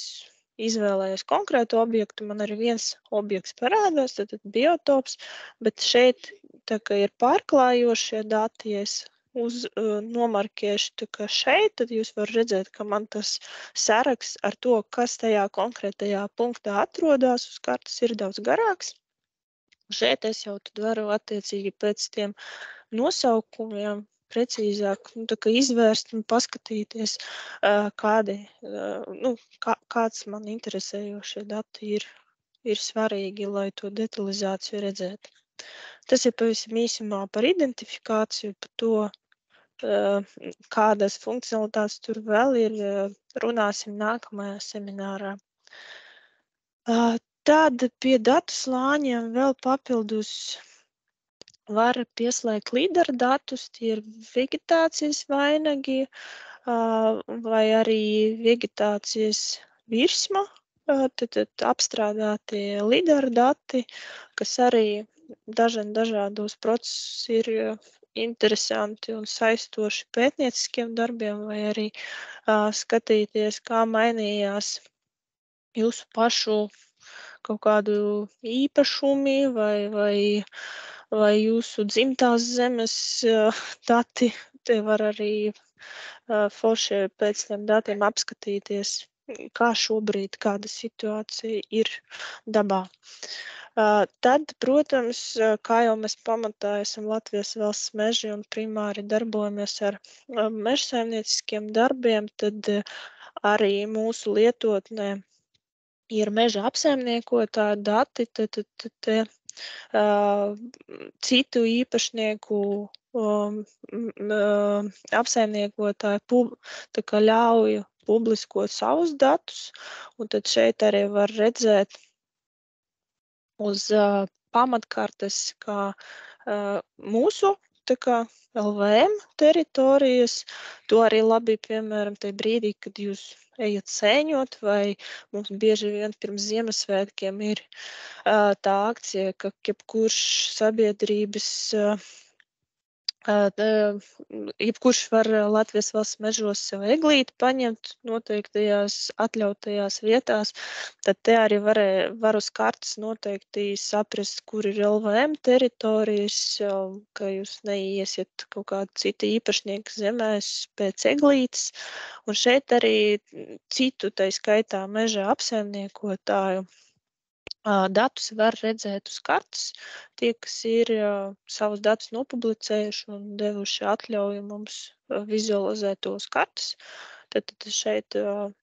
B: izvēlējos konkrētu objektu, man arī viens objekts parādās, tad biotops, bet šeit tā kā ir pārklājošie dati, ja es nomarkēšu tā kā šeit, tad jūs varat redzēt, ka man tas saraksts ar to, kas tajā konkrētajā punktā atrodas uz kartes, ir daudz garāks. Šeit es jau tad varu attiecīgi pēc tiem nosaukumiem precīzāk tā kā izvērst un paskatīties, kāds man interesējošie dati ir svarīgi, lai to detalizāciju redzētu. Tas ir pavisam īsumā par identifikāciju, par to, kādas funkcionalitātes tur vēl ir, runāsim nākamajā seminārā. Tad pie datu slāņiem vēl papildus var pieslēgt līderu datus, tie ir vegetācijas vainagi vai arī vegetācijas virsma, tad apstrādātie līderu dati, kas arī dažādos procesos ir interesanti un saistoši pētnieciskiem darbiem, vai arī skatīties, kā mainījās jūsu pašu kaut kādu īpašumi vai jūsu dzimtās zemes dati. Te var arī forši pēc tiem datiem apskatīties, kā šobrīd, kāda situācija ir dabā. Tad, protams, kā jau mēs pamatā esam Latvijas valsts meži un primāri darbojamies ar mežsaimnieciskiem darbiem, tad arī mūsu lietotnē ir meža apsaimniekotāju dati, tad citu īpašnieku apsaimniekotāji tā kā ļauj publiskot savus datus, un tad šeit arī var redzēt uz pamatkartes, kā mūsu tā kā LVM teritorijas. To arī labi, piemēram, tajā brīdī, kad jūs ejat sēņot, vai mums bieži vien pirms Ziemassvētkiem ir tā akcija, ka jebkurš sabiedrības jebkurš var Latvijas valsts mežos sev eglīti paņemt noteiktajās atļautajās vietās, tad te arī var uz kartes noteikti saprast, kur ir LVM teritorijas, ka jūs neiesiet kaut kādu citu īpašnieku zemēs pēc eglītes. Un šeit arī citu, tai skaitā meža apsaimniekotāju datus var redzēt uz kartes. Tie, kas ir savus datus nopublicējuši un devuši atļauju mums vizualizēt to uz kartes, tad šeit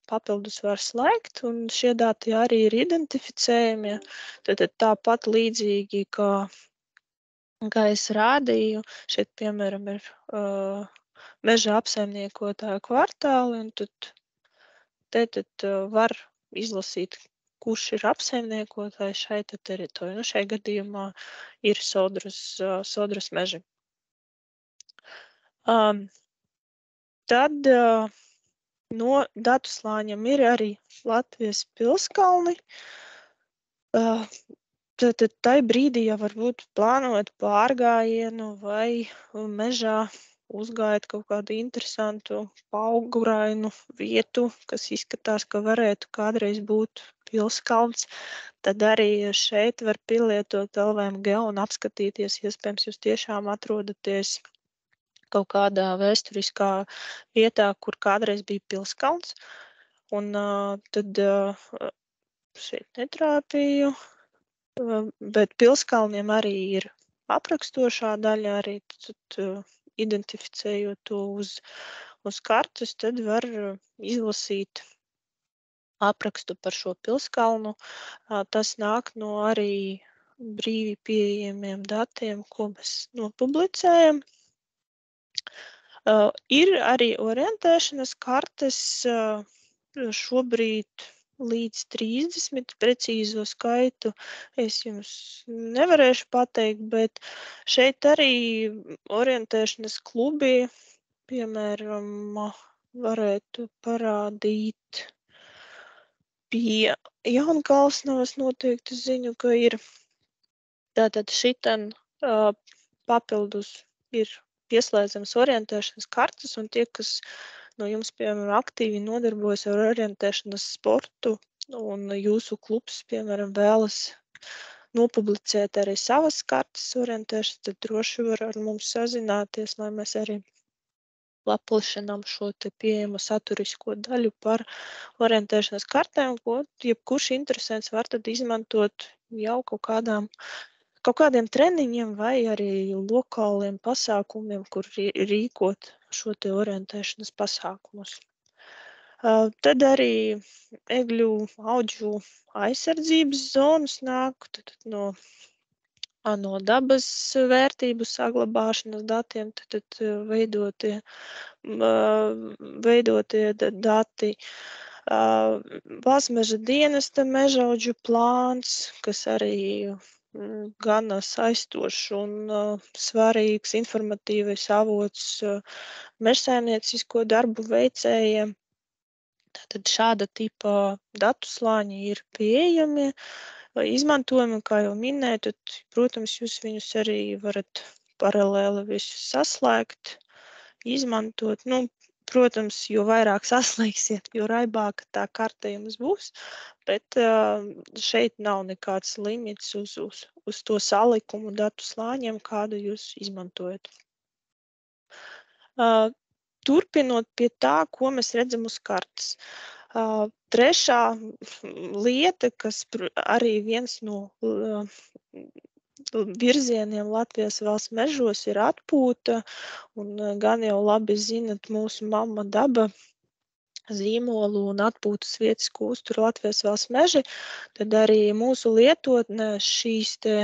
B: papildus var slēgt, un šie dati arī ir identificējami. Tad tāpat līdzīgi, kā es rādīju, šeit, piemēram, ir meža apsaimniekotāju kvartāli, un tad var izlasīt, kurš ir apsaimniekotājs šai teritorijai. Nu, šai gadījumā ir Sodras meži. Tad no datu slāņiem ir arī Latvijas pilskalni. Tad tai brīdī jau varbūt plānot pārgājienu vai mežā uzgājat kaut kādu interesantu augurainu vietu, kas izskatās, ka varētu kādreiz būt pilskalns, tad arī šeit var pielietot LVM Geo un apskatīties, iespējams, jūs tiešām atrodaties kaut kādā vēsturiskā vietā, kur kādreiz bija pilskalns. Un tad šeit netrāpīju, bet pilskalniem arī ir aprakstošā daļa, arī identificējot to uz kartes, tad var izlasīt aprakstu par šo pilskalnu. Tas nāk no arī brīvi pieejamiem datiem, ko mēs nopublicējam. Ir arī orientēšanas kartes, šobrīd līdz 30 precīzo skaitu es jums nevarēšu pateikt, bet šeit arī orientēšanas klubi, piemēram, varētu parādīt pie Jaunkalsnavas noteikti zinu, ka ir. Tātad šitan papildus ir pieslēdzams orientēšanas kartes, un tie, kas no jums, piemēram, aktīvi nodarbojas ar orientēšanas sportu, un jūsu klubs, piemēram, vēlas nopublicēt arī savas kartes orientēšanas, tad droši var ar mums sazināties, lai mēs arī paplašinām šo te pieejamo saturisko daļu par orientēšanas kartēm, ko jebkurš interesants var tad izmantot jau kaut kādiem treniņiem vai arī lokāliem pasākumiem, kur rīkot šo te orientēšanas pasākumus. Tad arī egļu audžu aizsardzības zonas nāk no dabas vērtību saglabāšanas datiem, tad veidotie dati, valsts meža dienesta mežaudžu plāns, kas arī gana saistošs un svarīgs informatīvais avots mežsaimniecisko darbu veicējiem. Tātad šāda tipa datu slāņi ir pieejami vai izmantojami, kā jau minēju, tad, protams, jūs viņus arī varat paralēli visus saslēgt, izmantot. Protams, jo vairāk saslēgsiet, jo raibāka tā karte jums būs, bet šeit nav nekāds limits uz to salikumu datu slāņiem, kādu jūs izmantojat. Turpinot pie tā, ko mēs redzam uz kartes. Trešā lieta, kas arī viens no virzieniem Latvijas valsts mežos ir atpūta, un gan jau labi zinat mūsu Mamma daba zīmolu un atpūtas vietas, ko uztur Latvijas valsts meži, tad arī mūsu lietotnē šīs te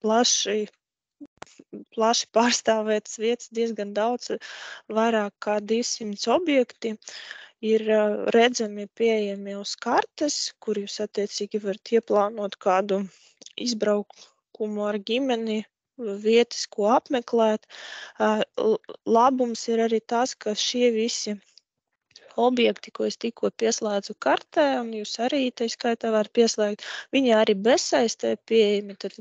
B: plaši pārstāvētas vietas, diezgan daudz, vairāk kā 200 objekti ir redzami pieejami uz kartes, kur jūs attiecīgi varat ieplānot kādu izbraukumu ar ģimeni, vietas, ko apmeklēt. Labums ir arī tas, ka šie visi objekti, ko es tikko pieslēdzu kartē, un jūs arī tai skaitā var pieslēgt, viņi arī bezsaistē pieejami, tad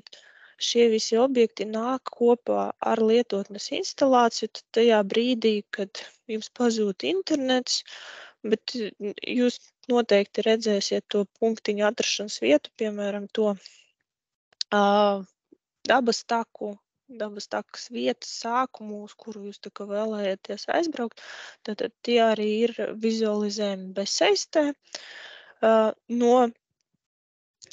B: šie visi objekti nāk kopā ar lietotnes instalāciju, tad tajā brīdī, kad jums pazūd internets, bet jūs noteikti redzēsiet to punktiņu atrašanas vietu, piemēram, to dabas takas vietas sākumu, uz kuru jūs tā kā vēlējaties aizbraukt, tad tie arī ir vizualizējumi bezsaistē. No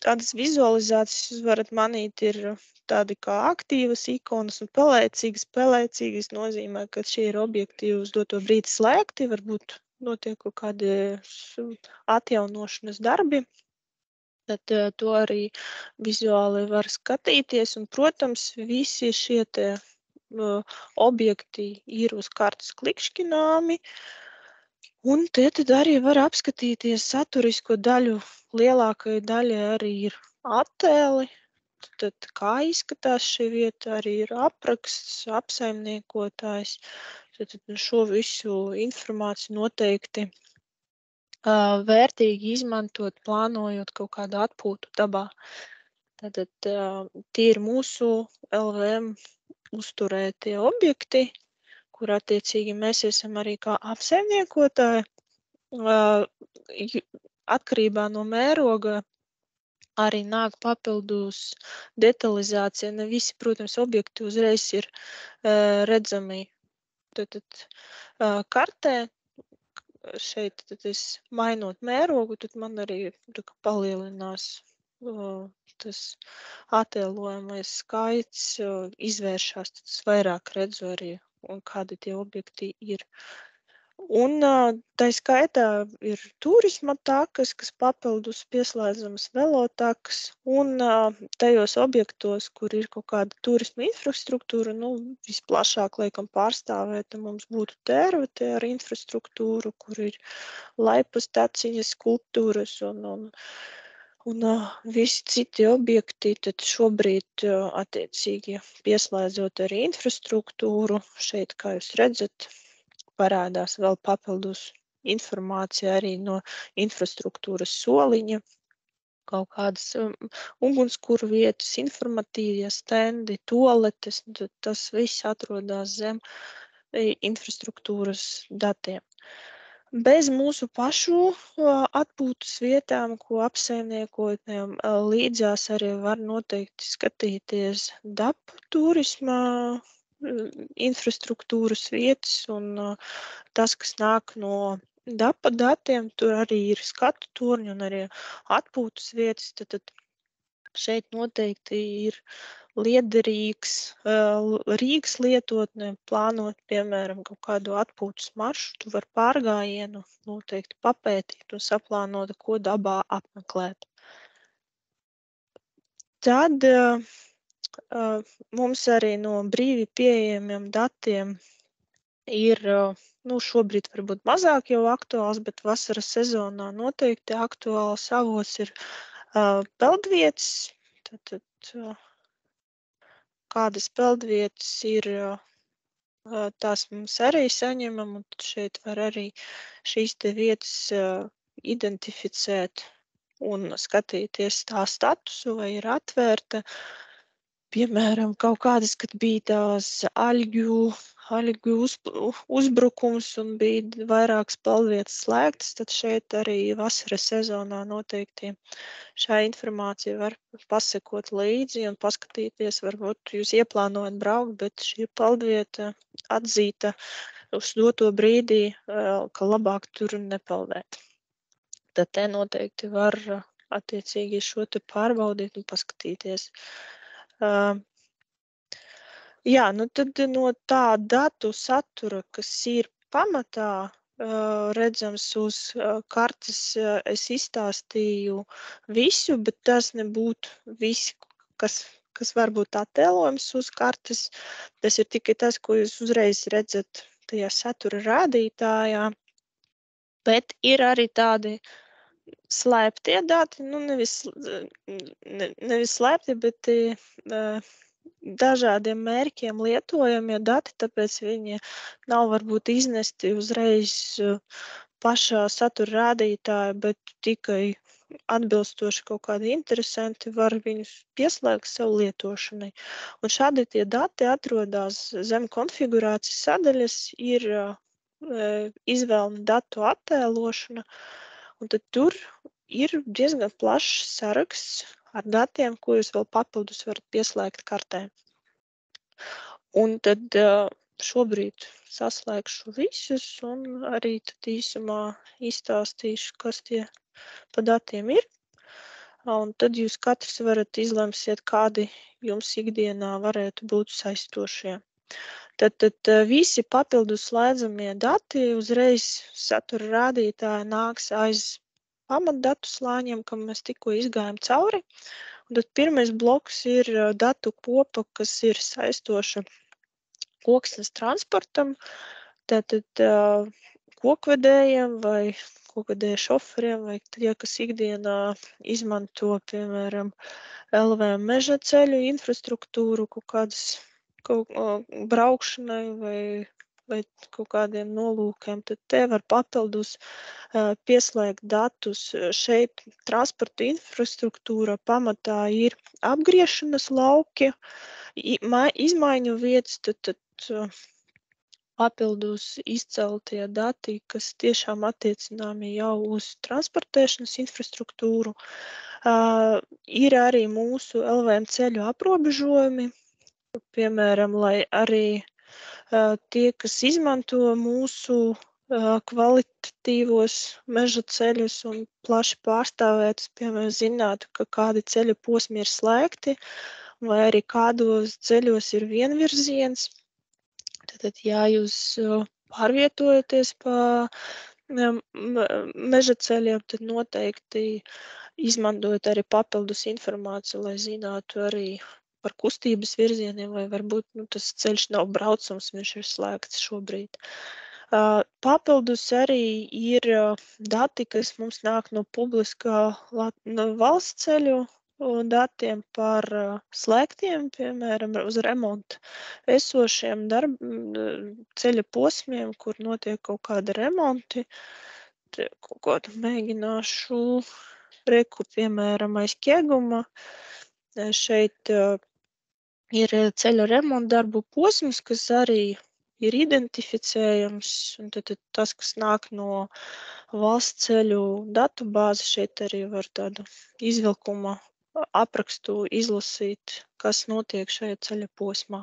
B: tādas vizualizācijas jūs varat manīt ir tādi kā aktīvas ikonas un pelēcīgas. Pelēcīgas nozīmē, ka šie ir objekti uz doto brīdi slēgti, varbūt notiek kaut kādi atjaunošanas darbi. Tad to arī vizuāli var skatīties, un, protams, visi šie te objekti ir uz kartes klikšķināmi, un te tad arī var apskatīties saturisko daļu. Lielākai daļai arī ir attēli, tad kā izskatās šī vieta, arī ir apraksts, apsaimniekotājs, tad šo visu informāciju noteikti vērtīgi izmantot, plānojot kaut kādu atpūtu dabā. Tātad tie ir mūsu LVM uzturētie objekti, kur attiecīgi mēs esam arī kā apsaimniekotāji. Atkarībā no mēroga arī nāk papildus detalizācija. Ne visi, protams, objekti uzreiz ir redzami. Tātad kartē šeit, tad es mainot mērogu, tad man arī palielinās tas attēlojamais skaits, izvēršās, tad es vairāk redzu arī, un kādi tie objekti ir. Un tā skaitā ir turisma takas, kas papildus pieslēdzamas velotakas, un tajos objektos, kur ir kaut kāda turisma infrastruktūra, visplašāk laikam pārstāvēta mums būtu tērvete ar infrastruktūru, kur ir laipas taciņas, skulptūras un visi citi objekti, tad šobrīd attiecīgi pieslēdzot arī infrastruktūru, šeit, kā jūs redzat, parādās vēl papildus informācija arī no infrastruktūras soliņa, kaut kādas ugunskura vietas, informatīvie stendi, toaletes, tas viss atrodas zem infrastruktūras datiem. Bez mūsu pašu atpūtas vietām, ko apsaimniekotiem, līdzās arī var noteikti skatīties DAP turisma infrastruktūras vietas, un tas, kas nāk no DAPA datiem, tur arī ir skatu torņi un arī atpūtas vietas, tad šeit noteikti ir liederīgs Rīgas lietotne plānot, piemēram, kaut kādu atpūtas maršrutu var pārgājienu noteikti papētīt un saplānot, ko dabā apmeklēt. Tad mums arī no brīvi pieejamiem datiem ir, šobrīd varbūt mazāk jau aktuāls, bet vasaras sezonā noteikti aktuāls avots ir peldvietas. Tad kādas peldvietas ir, tās mums arī saņemam, un šeit var arī šīs te vietas identificēt un skatīties tā statusu, vai ir atvērta. Piemēram, kaut kādas, kad bija tās aļģu uzbrukums un bija vairākas peldvietas slēgtas, tad šeit arī vasaras sezonā noteikti šā informācija var pasekot līdzi un paskatīties, varbūt jūs ieplānojat braukt, bet šī peldvieta atzīta uz doto brīdī, ka labāk tur nepeldēt. Tad te noteikti var attiecīgi šo te pārbaudīt un paskatīties. Tad no tā datu satura, kas ir pamatā, redzams uz kartes, es izstāstīju visu, bet tas nebūtu viss, kas var būt attēlojums uz kartes. Tas ir tikai tas, ko jūs uzreiz redzat tajā satura rādītājā, bet ir arī tādi slēptie dati, nevis slēpti, bet dažādiem mērķiem lietojamie dati, tāpēc viņi nav varbūt iznesti uzreiz pašā satura rādītāja, bet tikai atbilstoši kaut kādi interesanti var viņus pieslēgt sev lietošanai. Un šādi tie dati atrodas zem konfigurācijas sadaļas, ir izvēle datu attēlošana, un tad tur ir diezgan plašs saraksts ar datiem, ko jūs vēl papildus varat pieslēgt kartē. Un tad šobrīd saslēgšu visus un arī tad īsumā izstāstīšu, kas tie pa datiem ir. Un tad jūs katrs varat izlemsiet, kādi jums ikdienā varētu būt saistošie. Tad visi papildus slēdzamie dati uzreiz satura rādītāji nāks aiz pamatdatu slāņiem, kam mēs tikko izgājām cauri. Un tad pirmais bloks ir datu kopa, kas ir saistoša koksnes transportam, tātad kokvedējiem vai kokvedēju šoferiem, vai tie, kas ikdienā izmanto, piemēram, LVM meža ceļu infrastruktūru, kaut braukšanai vai kaut kādiem nolūkiem, tad te var papildus pieslēgt datus. Šeit transporta infrastruktūra pamatā ir apgriešanas lauki, izmaiņu vietas, tad papildus izceltie dati, kas tiešām attiecināmi jau uz transportēšanas infrastruktūru. Ir arī mūsu LVM ceļu aprobežojumi, piemēram, lai arī tie, kas izmanto mūsu kvalitatīvos meža ceļus un plaši pārstāvētus, piemēram, zinātu, ka kādi ceļu posmi ir slēgti, vai arī kādos ceļos ir vienvirziens. Tad, ja jūs pārvietojaties pa meža ceļiem, tad noteikti izmantojot arī papildus informāciju, lai zinātu arī par kustības virzieniem, vai varbūt tas ceļš nav braucams, viņš ir slēgts šobrīd. Papildus arī ir dati, kas mums nāk no publiskā valsts ceļu datiem par slēgtiem, piemēram, uz remontu esošiem ceļa posmiem, kur notiek kaut kāda remonti. Kaut kādu mēģināšu reku, piemēram, aiz Ķeguma. Šeit ir ceļa remonta darbu posms, kas arī ir identificējams, un tad tas, kas nāk no valsts ceļu datubāzi, šeit arī var tādu izvilkuma aprakstu izlasīt, kas notiek šajā ceļa posmā.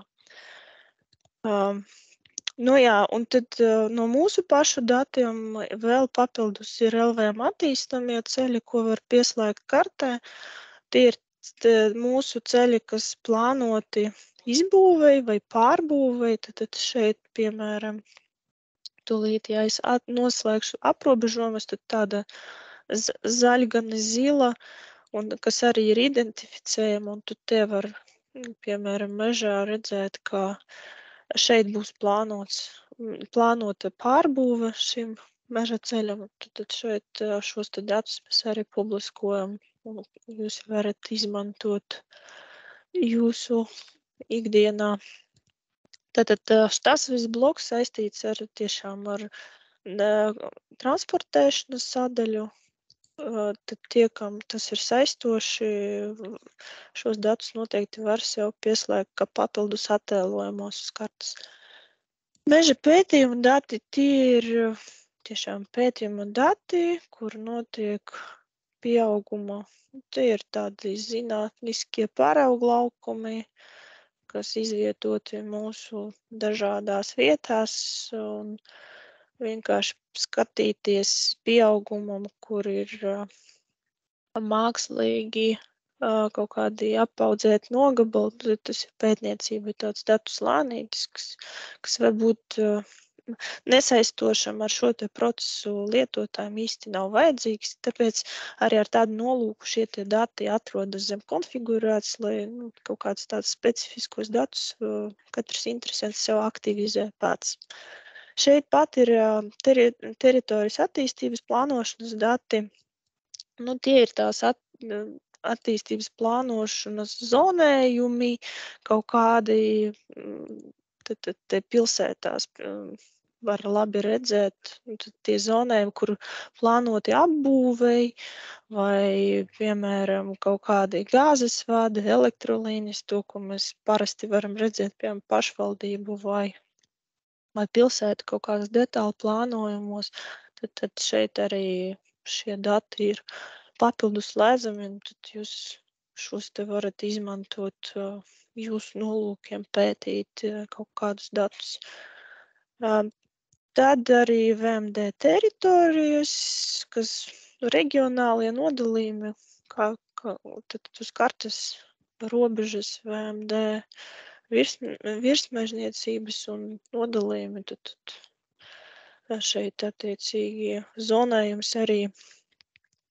B: Un tad no mūsu pašu datiem vēl papildus ir LVM attīstamie ceļi, ko var pieslēgt kartē. Tie ir mūsu ceļi, kas plānoti izbūvei vai pārbūvei, tad šeit, piemēram, tūlīt, ja es noslēgšu aprobežojumus, tad tāda zaļgani zila, un kas arī ir identificējama, un tu te var, piemēram, mežā redzēt, ka šeit būs plānota pārbūve šim meža ceļam, tad šeit šos datus mēs arī publiskojam, un jūs varat izmantot jūsu ikdienā. Tātad tas viss bloks saistīts tiešām ar transportēšanas sadaļu. Tad tie, kam tas ir saistoši, šos datus noteikti var sev pieslēgt kā papildus attēlojumos uz kartes. Meža pētījuma dati, tie ir tiešām pētījuma dati, kur notiek pieauguma. Tie ir tādi zinātniskie parauglaukumi, kas izvietoti mūsu dažādās vietās, un vienkārši skatīties pieaugumam, kur ir mākslīgi kaut kādi apaudzēt nogabali, tas ir pētniecība, tāds datu slānītis, kas var būt nesaistošam ar šo te procesu lietotājiem īsti nav vajadzīgs, tāpēc arī ar tādu nolūku šie tie dati atrodas zem konfigurēts, lai kaut kādus tādus specifiskos datus katrs interesants sev aktivizē pats. Šeit pat ir teritorijas attīstības plānošanas dati. Tie ir tās attīstības plānošanas zonējumi, kaut kādi te pilsētās var labi redzēt tie zonējumi, kur plānoti apbūvei, vai, piemēram, kaut kādi gāzes vadi, elektrolīnijas, to, ko mēs parasti varam redzēt, piemēram, pašvaldību vai pilsētu kaut kādas detāli plānojumos, tad šeit arī šie dati ir papildus slēdzami, un tad jūs šos te varat izmantot jūsu nolūkiem, pētīt kaut kādus datus. Tad arī VMD teritorijas, kas reģionālie nodalījumi, tad uz kartes robežas VMD virsmežniecības un nodalījumi, tad šeit attiecīgi zonējums arī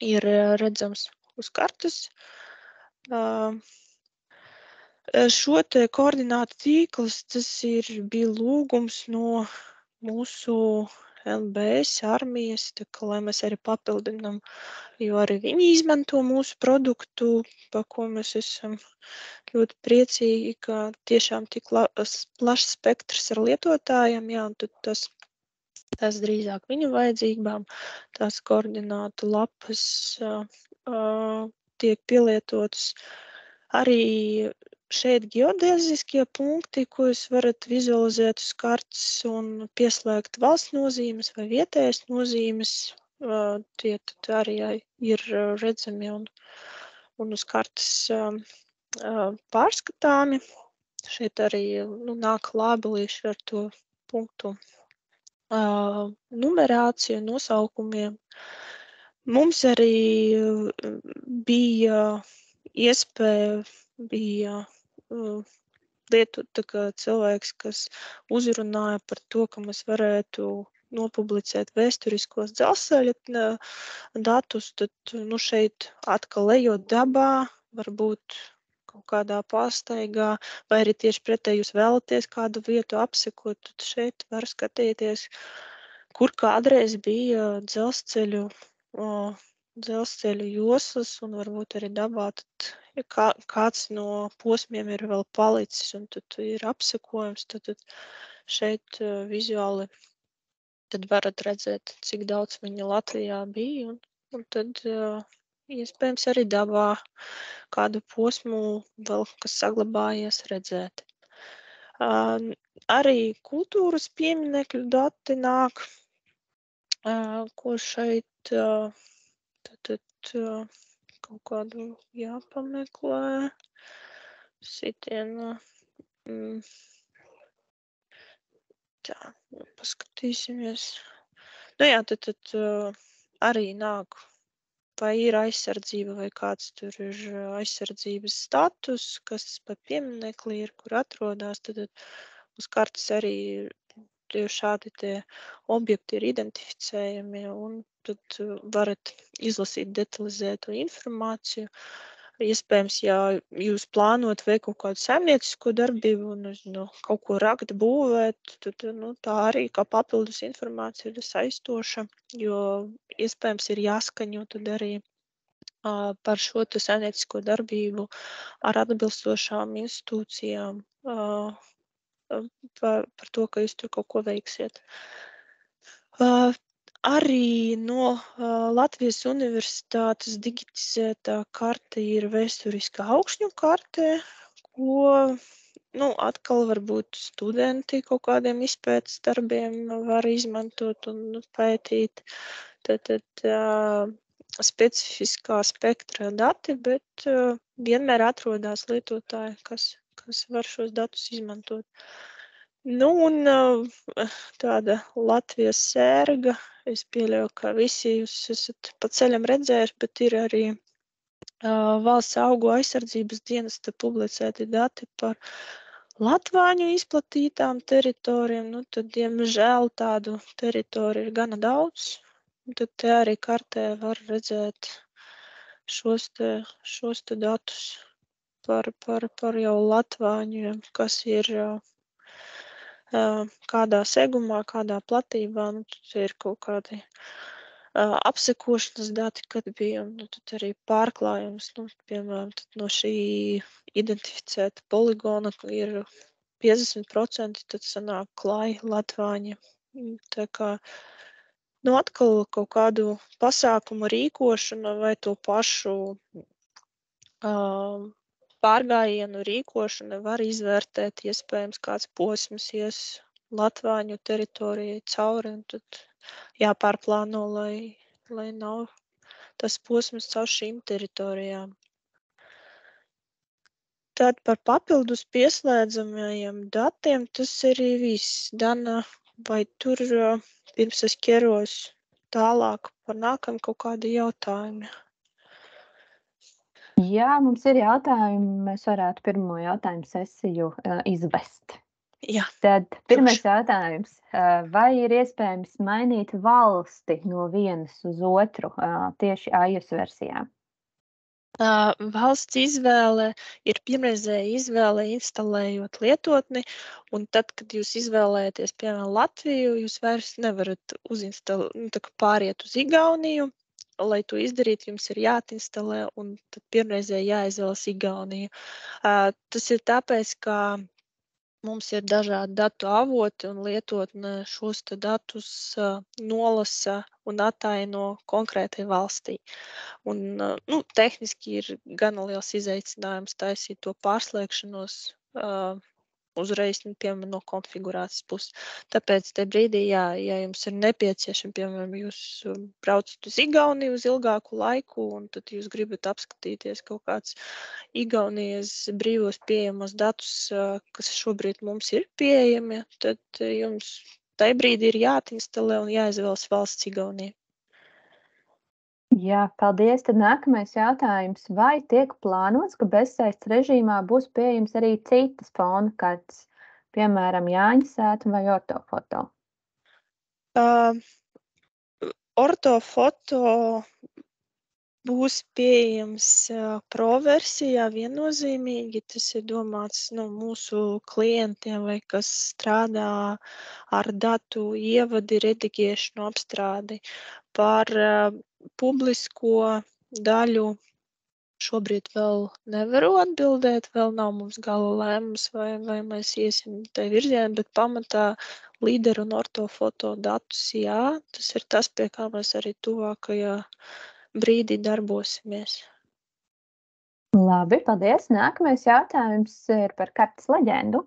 B: ir redzams uz kartes. Šo te koordinātu tīklus, tas bija lūgums no mūsu LBS armijas, lai mēs arī papildinām, jo arī viņi izmanto mūsu produktu, par ko mēs esam ļoti priecīgi, ka tiešām tik plašs spektrs ar lietotājiem, un tad tas drīzāk viņu vajadzībām, tās koordinātu lapas tiek pielietotas. Arī šeit geodēziskie punkti, ko jūs varat vizualizēt uz kartes un pieslēgt valsts nozīmes vai vietējas nozīmes, tie arī ir redzami un uz kartes pārskatāmi. Šeit arī nāk lābelīši ar to punktu numerāciju, nosaukumiem. Mums arī bija iespēja lietot tā kā cilvēks, kas uzrunāja par to, ka mēs varētu nopublicēt vēsturiskos dzelzceļa datus, tad šeit atkal ejot dabā, varbūt kaut kādā pastaigā, vai arī tieši pretēji jūs vēlaties kādu vietu apsekot, tad šeit var skatīties, kur kādreiz bija dzelzceļu joslas un varbūt arī dabā, tad ja kāds no posmiem ir vēl palicis un tad ir apsekojums, tad šeit vizuāli tad varat redzēt, cik daudz viņa Latvijā bija un tad iespējams arī dabā kādu posmu vēl, kas saglabājies redzēt. Arī kultūras pieminekļu dati nāk, ko šeit tad kaut kādu jāpameklē. Sitienu. Tā, paskatīsimies. Jā, tad arī nāk, vai ir aizsardzība, vai kāds tur ir aizsardzības status, kas pa pieminekli ir, kur atrodas, tad uz kartes arī šādi tie objekti ir identificējami, un tad varat izlasīt detalizētu informāciju. Iespējams, ja jūs plānot veikt kaut kādu saimniecisko darbību un kaut ko rakt, būvēt, tad tā arī kā papildus informācija ir saistoša, jo iespējams ir jāskaņo tad arī par šo saimniecisko darbību ar atbilstošām institūcijām, par to, ka jūs tur kaut ko veiksiet. Arī no Latvijas Universitātes digitizētā karte ir vēsturiskā augšņu karte, ko atkal varbūt studenti kaut kādiem izpētes darbiem var izmantot un pētīt. Tad specifiskā spektra dati, bet vienmēr atrodas lietotāji, kas var šos datus izmantot. Un tāda Latvijas sērga, es pieļauju, ka visi jūs esat pa ceļam redzējuši, bet ir arī valsts augu aizsardzības dienesta publicēti dati par latvāņu izplatītām teritorijām. Tad, diemžēl, tādu teritoriju ir gana daudz. Tad te arī kartē var redzēt šos te datus par jau latvāņiem, kas ir kādā segumā, kādā platībā, tad ir kaut kādi apsekošanas dati, kad bija, un tad arī pārklājums, piemēram, no šī identificēta poligona ir 50%, tad sanāk klāji latvāņi. Tā kā, atkal kaut kādu pasākumu rīkošanu vai to pašu pārgājienu rīkošana var izvērtēt, iespējams, kāds posms ies latvāņu teritorijai cauri, un tad jāpārplāno, lai nav tas posms caur šīm teritorijām. Tad par papildus pieslēdzamajiem datiem tas arī viss. Dana, vai tur pirms es ķeros tālāk par nākam kaut kādi jautājumi?
A: Jā, mums ir jautājumi. Mēs varētu pirmo jautājumu sesiju izvest.
B: Jā.
A: Tad pirmais jautājums. Vai ir iespējams mainīt valsti no vienas uz otru tieši iOS versijā?
B: Valsts izvēle ir pirmreizēja izvēle instalējot lietotni, un tad, kad jūs izvēlēties, piemēram, Latviju, jūs vairs nevarat pāriet uz Igauniju. Lai to izdarītu, jums ir jāatinstalē, un tad pirmreizēji jāizvēlas Igaunija. Tas ir tāpēc, ka mums ir dažādi datu avoti un lietotne šos datus nolasa un attaino konkrētai valstī. Un, tehniski ir gana liels izaicinājums taisīt to pārslēgšanos uzreiz, piemēram, no konfigurācijas puses. Tāpēc te brīdī, ja jums ir nepieciešams, piemēram, jūs braucat uz Igauniju uz ilgāku laiku, un tad jūs gribat apskatīties kaut kāds Igaunijas brīvos pieejamos datus, kas šobrīd mums ir pieejami, tad jums tajā brīdī ir jāatinstalē un jāizvēlas valsts Igaunija.
A: Jā, paldies. Tad nākamais jautājums. Vai tiek plānots, ka bezsaistes režīmā būs pieejams arī citas fona kartes, piemēram, Jāņa sēta vai ortofoto?
B: Uh, Ortofoto būs pieejams pro versijā viennozīmīgi. Tas ir domāts mūsu klientiem, vai kas strādā ar datu ievadi, redigēšanu, apstrādi. Par publisko daļu šobrīd vēl nevaru atbildēt, vēl nav mums gala lēmums, vai mēs iesim tai virzienā, bet pamatā līderu un ortofoto datus, jā, tas ir tas, pie kā mēs arī tuvākajā brīdī darbosimies.
A: Labi, paldies. Nākamais jautājums ir par kartes leģendu,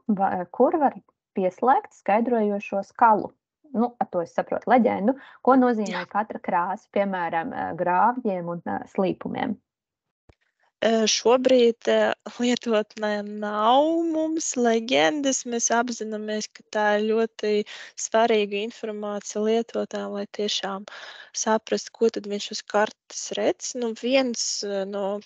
A: kur var pieslēgt skaidrojošo skalu. Ar to es saprotu leģendu, ko nozīmē katra krāsa, piemēram, grāvjiem un slīpumiem.
B: Šobrīd lietotnē nav mums leģendas. Mēs apzināmies, ka tā ir ļoti svarīga informācija lietotājiem, lai tiešām saprastu, ko tad viņš uz kartes redz. Viens no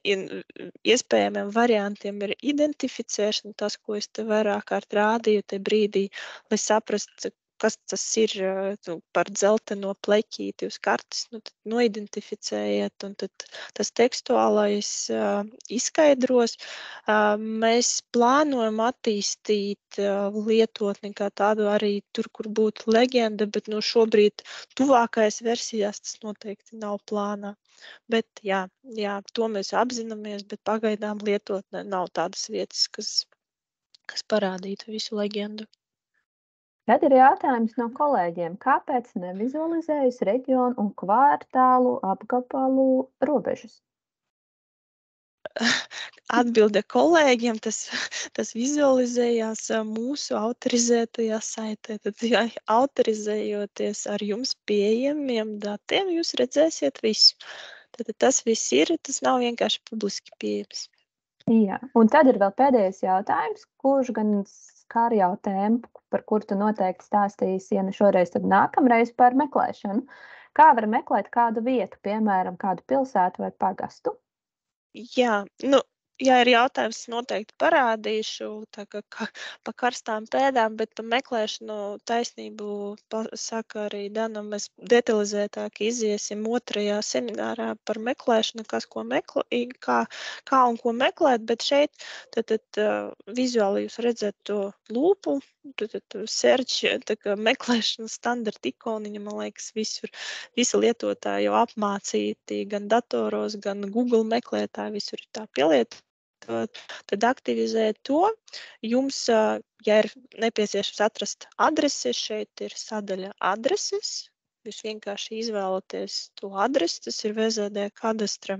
B: iespējamiem variantiem ir identificēšana, tas, ko es te vairāk kārt rādīju te brīdī, lai saprastu, kas tas ir par dzelteno pleķīti uz kartes, tad noidentificējiet, un tad tas tekstuālais izskaidros. Mēs plānojam attīstīt lietotni kā tādu arī tur, kur būtu leģenda, bet šobrīd tuvākais versijās tas noteikti nav plānā. Bet jā, to mēs apzināmies, bet pagaidām lietotnē nav tādas vietas, kas parādītu visu leģendu.
A: Tad ir jautājums no kolēģiem, kāpēc nevizualizējas reģionu un kvartālu apgabalu robežas?
B: Atbilde kolēģiem, tas vizualizējās mūsu autorizētajā saitē. Tad, ja autorizējoties ar jums pieejamiem datiem, jūs redzēsiet visu. Tad tas viss ir, tas nav vienkārši publiski pieejams.
A: Jā, un tad ir vēl pēdējais jautājums, kurš gan skar jau tēmu, par kuru tu noteikti stāstīsi, ja ne šoreiz, tad nākamreiz par meklēšanu. Kā var meklēt kādu vietu, piemēram, kādu pilsētu vai pagastu?
B: Jā, ja ir jautājums, noteikti parādīšu, tā kā pa karstām pēdām, bet pa meklēšanu taisnību saka arī Dana, mēs detalizētāk iziesim 2. seminārā par meklēšanu, kā un ko meklēt, bet šeit tad vizuāli jūs redzat to lūpu, tad search, tā kā meklēšana standarta ikoniņa, man liekas, visi lietotāji jau apmācīti gan datoros, gan Google meklētāji, visur ir tā pielietot. Tad aktivizēt to. Jums, ja ir nepieciešams atrast adresi, šeit ir sadaļa adreses. Jūs vienkārši izvēlaties to adresi, tas ir VZD kadastra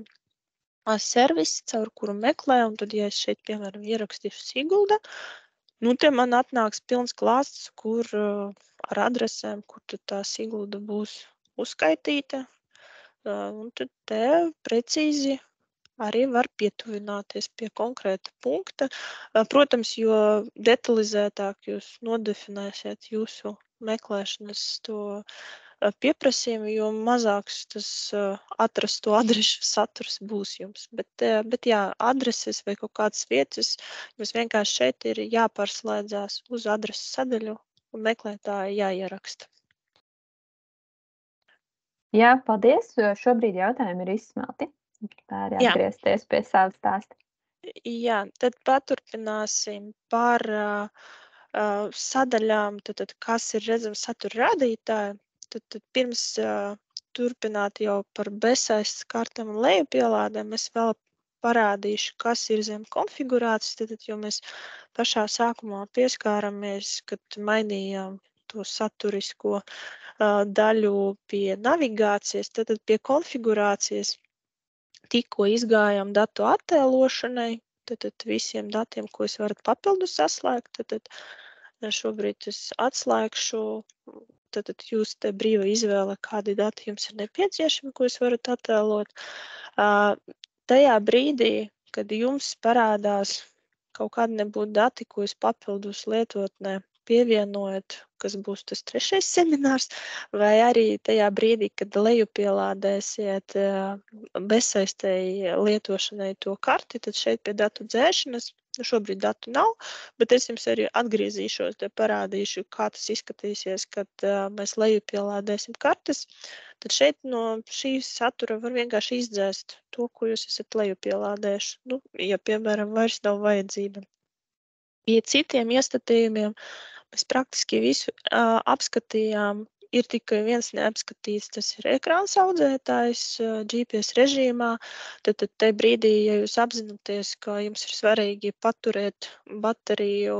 B: servis, caur kuru meklē, un tad, ja es šeit, piemēram, ierakstīšu Sigulda, te man atnāks pilns klāsts, kur ar adresēm, kur tad tā Sigulda būs uzskaitīta, un tad te precīzi arī var pietuvināties pie konkrēta punkta. Protams, jo detalizētāk jūs nodefinēsiet jūsu meklēšanas to pieprasījumu, jo mazāks tas atrasto adrešu saturs būs jums. Bet jā, adreses vai kaut kādas vietas, jums vienkārši šeit ir jāpārslēdzās uz adreses sadaļu un meklētāji jāieraksta.
A: Jā, paldies. Šobrīd jautājumi ir izsmelti. Pāri atgriezties pie savas stāsta.
B: Jā, tad paturpināsim par sadaļām, tad kas ir redzams satura rādītāji. Tad pirms turpināt jau par bezsaistes kartēm un lejupielādēm, es vēl parādīšu, kas ir zem konfigurācijas, tad, jo mēs pašā sākumā pieskāramies, kad mainījām to saturisko daļu pie navigācijas, tad pie konfigurācijas tikko izgājām datu attēlošanai, tad visiem datiem, ko jūs varat papildus saslēgt, tad šobrīd es atslēgšu, tad jūs te brīva izvēle, kādi dati jums ir nepieciešami, ko jūs varat attēlot. Tajā brīdī, kad jums parādās kaut kādi nebūtu dati, ko jūs papildus lietotnē pievienojat, kas būs tas 3. seminārs, vai arī tajā brīdī, kad lejupielādēsiet bezsaistēji lietošanai to karti, tad šeit pie datu dzēšanas, šobrīd datu nav, bet es jums arī atgriezīšos, te parādīšu, kā tas izskatīsies, kad mēs lejupielādēsim kartes. Tad šeit no šī satura var vienkārši izdzēst to, ko jūs esat lejupielādējuši. Nu, ja, piemēram, vairs nav vajadzība. Pie citiem iestatījumiem mēs praktiski visu apskatījām. Ir tikai viens neapskatīts, tas ir ekrāns audzētājs GPS režīmā. Tad te brīdī, ja jūs apzināties, ka jums ir svarīgi paturēt bateriju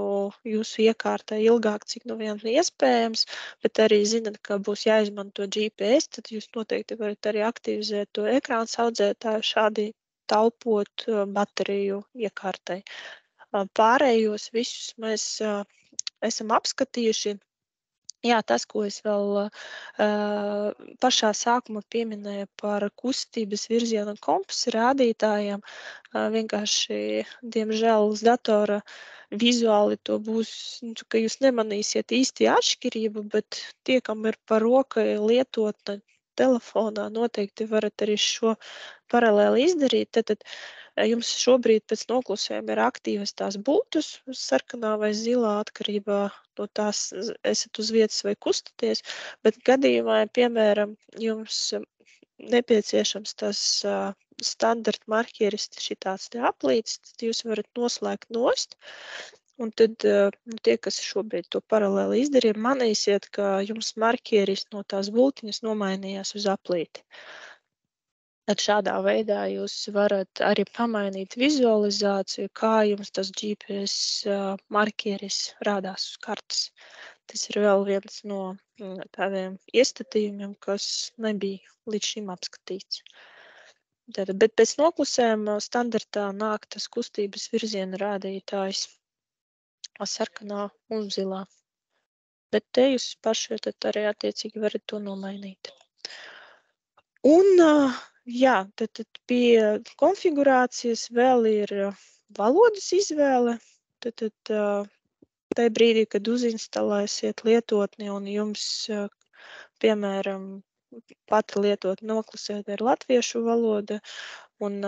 B: jūsu iekārtā ilgāk, cik nu vien iespējams, bet arī zinat, ka būs jāizmanto GPS, tad jūs noteikti varat arī aktivizēt to ekrāns audzētāju šādi taupot bateriju iekārtai. Pārējos visus mēs esam apskatījuši. Jā, tas, ko es vēl pašā sākumā pieminēju par kustības virziena kompasa rādītājiem, vienkārši, diemžēl, uz datora vizuāli to būs, ka jūs nemanīsiet īsti atšķirību, bet tie, kam ir par rokai lietotne telefonā, noteikti varat arī šo paralēli izdarīt. Tad jums šobrīd pēc noklusējuma ir aktīvas tās būtus, sarkanā vai zilā atkarībā no tās esat uz vietas vai kustaties, bet gadījumā, piemēram, jums nepieciešams tas standarta marķieris šitāds te aplīts, tad jūs varat noslēgt nost, un tad tie, kas šobrīd to paralēli izdarīja, manīsiet, ka jums marķieris no tās bultiņas nomainījās uz aplīti. Tad šādā veidā jūs varat arī pamainīt vizualizāciju, kā jums tas GPS marķieris rādās uz kartes. Tas ir vēl viens no tādiem iestatījumiem, kas nebija līdz šim apskatīts. Bet pēc noklusējuma standartā nāk tas kustības virziena rādītājs sarkanā un zilā. Bet te jūs paši tad arī attiecīgi varat to nomainīt. Un jā, tad pie konfigurācijas vēl ir valodas izvēle. Tad tajā brīdī, kad uzinstalēsiet lietotni un jums, piemēram, pati lietotne noklusētā ir latviešu valoda, un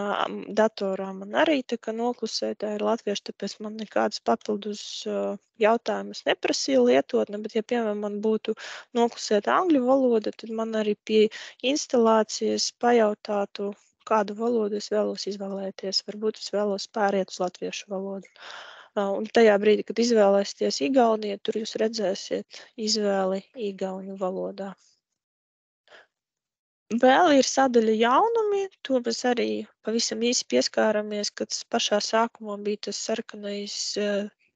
B: datorā man arī tā kā noklusētā ir latviešu, tāpēc man nekādas papildus jautājumus neprasīja lietotne, bet ja, piemēram, man būtu noklusēta angļu valoda, tad man arī pie instalācijas pajautātu, kādu valodu es vēlos izvēlēties. Varbūt es vēlos pāriet uz latviešu valodu. Un tajā brīdī, kad izvēlēsieties Igauniju, tur jūs redzēsiet izvēli igauņu valodā. Vēl ir sadaļa jaunumi, to mēs arī pavisam īsi pieskāramies, kad pašā sākumā bija tas sarkanais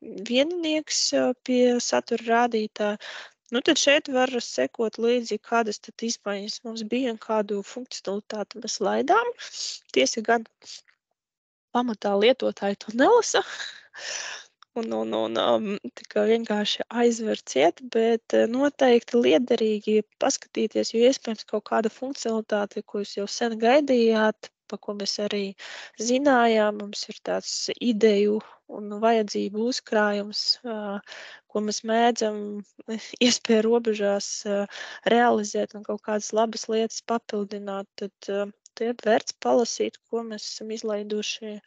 B: vieninieks pie satura rādītāja. Nu, tad šeit var sekot līdzi, kādas tad izmaiņas mums bija un kādu funkcionalitāti mēs laidām. Tiesa gan pamatā lietotāji to nelasa. Un tā kā vienkārši aizver ciet, bet noteikti liederīgi paskatīties, jo iespējams kaut kāda funkcionalitāte, ko jūs jau sen gaidījāt, pa ko mēs arī zinājām, mums ir tāds ideju un vajadzību uzkrājums, ko mēs mēdzam iespēju robežās realizēt un kaut kādas labas lietas papildināt, tad te vērts palasīt, ko mēs esam izlaiduši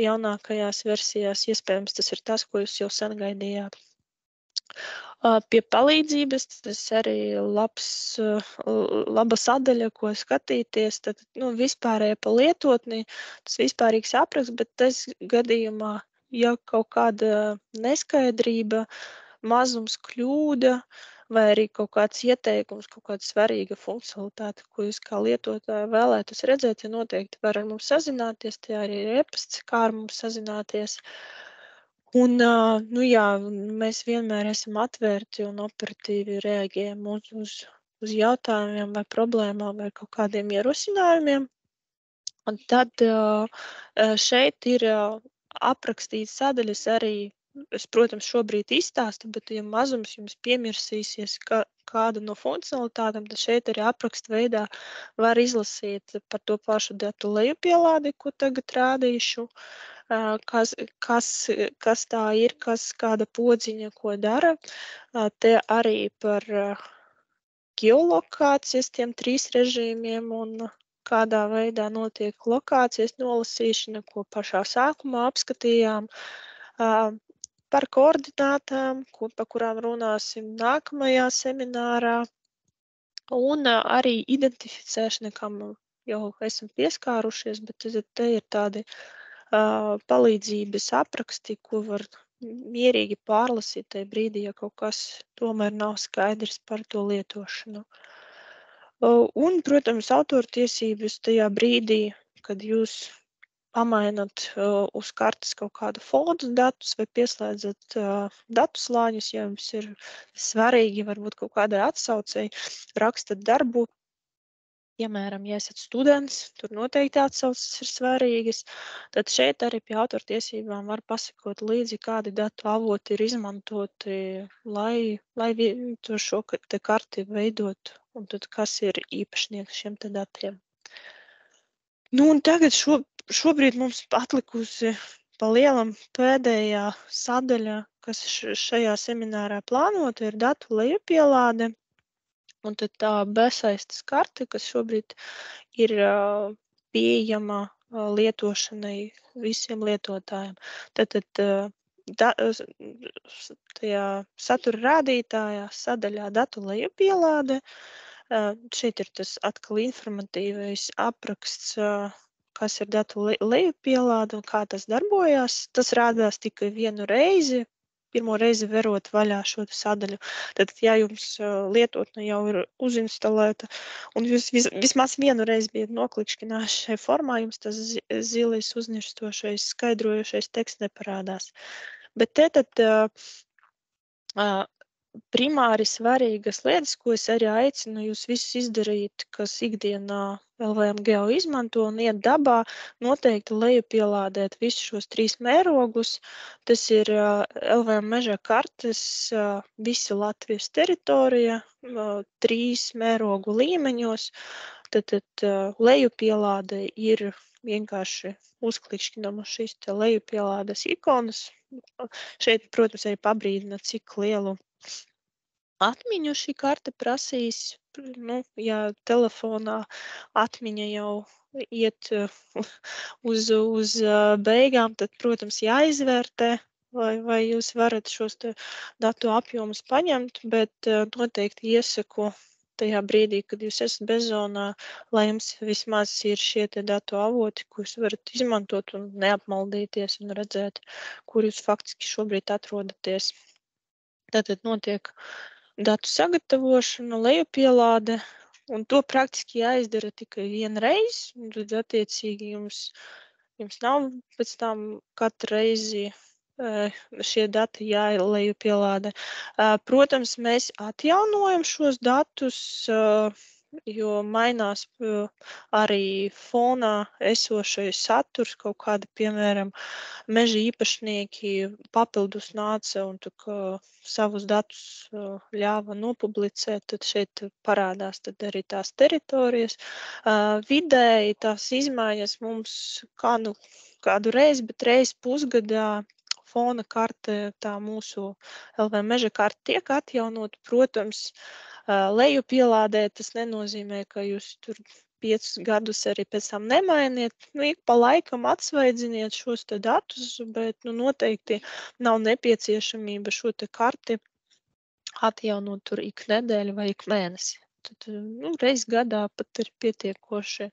B: jaunākajās versijās. Iespējams, tas ir tas, ko jūs jau sen gaidījāt. Pie palīdzības tas arī laba sadaļa, ko skatīties. Tad, vispārēja pa lietotni, tas vispārīgs apraksts, bet tas gadījumā, ja kaut kāda neskaidrība, mazums kļūda, vai arī kaut kāds ieteikums, kaut kāda svarīga funkcionalitāte, ko jūs kā lietotāji vēlētos redzēt, ja noteikti var ar mums sazināties, tie arī ir e-pasts, kā ar mums sazināties. Un, jā, mēs vienmēr esam atvērti un operatīvi reaģējam uz jautājumiem vai problēmām vai kaut kādiem ierosinājumiem. Un tad šeit ir aprakstīts sadaļas arī. Es, protams, šobrīd izstāstu, bet, ja mazums jums piemirsīsies kāda no funkcionalitātēm, tad šeit arī apraksta veidā var izlasīt par to pašu datu lejupielādi, ko tagad rādīšu. kas tā ir, kāda podziņa, ko dara. Te arī par geolokācijas tiem 3 režīmiem un kādā veidā notiek lokācijas nolasīšana, ko pašā sākumā apskatījām. Par koordinātām, pa kurām runāsim nākamajā seminārā. Un arī identificēšana, kam jau esam pieskārušies, bet te ir tādi palīdzības apraksti, ko var mierīgi pārlasīt tajā brīdī, ja kaut kas tomēr nav skaidrs par to lietošanu. Un, protams, autortiesības tajā brīdī, kad jūs pamainat uz kartes kaut kādu foldu datus vai pieslēdzat datu slāņus, ja jums ir svarīgi, varbūt kaut kādai atsaucei, rakstat darbu. Piemēram, ja esat students, tur noteikti atsauces ir svarīgas, tad šeit arī pie autortiesībām var pasakot līdzi, kādi datu avoti ir izmantoti, lai šo te karti veidot, un tad kas ir īpašnieks šiem te datiem. Nu, un tagad šobrīd mums atlikusi pa lielam pēdējā sadaļa, kas šajā seminārā plānota, ir datu lejupielāde. Un tad tā bezsaistes karte, kas šobrīd ir pieejama lietošanai visiem lietotājiem. Tad tajā satura rādītājā sadaļā datu lejupielāde. Šeit ir tas atkal informatīvais apraksts, kas ir datu lejupielāde un kā tas darbojās. Tas rādās tikai vienu reizi. Pirmo reizi verot vaļā šo sadaļu. Tad, ja jums lietotne jau ir uzinstalēta un jūs vismaz vienu reizi bijat noklikšķinājuši šai formā, jums tas zilais uznirstošais skaidrojošais teksts neparādās. Bet te tad primāri svarīgas lietas, ko es arī aicinu jūs visus izdarīt, kas ikdienā LVM Geo izmanto un iet dabā, noteikti lejupielādēt visus šos 3 mērogus. Tas ir LVM meža kartes, visa Latvijas teritorija, 3 mērogu līmeņos. Tad lejupielāde ir vienkārši uzklikšķinām uz šīs te lejupielādes ikonas. Šeit, protams, arī pabrīdina, cik lielu atmiņu šī karte prasīs. Nu, ja telefonā atmiņa jau iet uz beigām, tad, protams, jāizvērtē, vai jūs varat šos datu apjomus paņemt, bet noteikti iesaku tajā brīdī, kad jūs esat bezzonā, lai jums vismaz ir šie datu avoti, ko jūs varat izmantot un neapmaldīties un redzēt, kur jūs faktiski šobrīd atrodaties. Tātad notiek datu sagatavošana, lejupielāde, un to praktiski jāizdara tikai vienreiz, un tad attiecīgi jums nav pēc tam katru reizi šie dati jālejupielāde. Protams, mēs atjaunojam šos datus, jo mainās arī fonā esošais saturs, kaut kādi, piemēram, meža īpašnieki papildus nāca un savus datus ļāva nopublicēt, tad šeit parādās tad arī tās teritorijas. Vidēji tās izmaiņas mums kādu reizi, bet reizi pusgadā fona karte, tā mūsu LVM meža karte tiek atjaunot. Protams, lejupielādēt tas nenozīmē, ka jūs tur 5 gadus arī pēc tam nemainiet. Nu, ik pa laikam atsvaidziniet šos te datus, bet noteikti nav nepieciešamība šo te karti atjaunot tur ik nedēļu vai ik mēnesi. Tad reiz gadā pat ir pietiekoši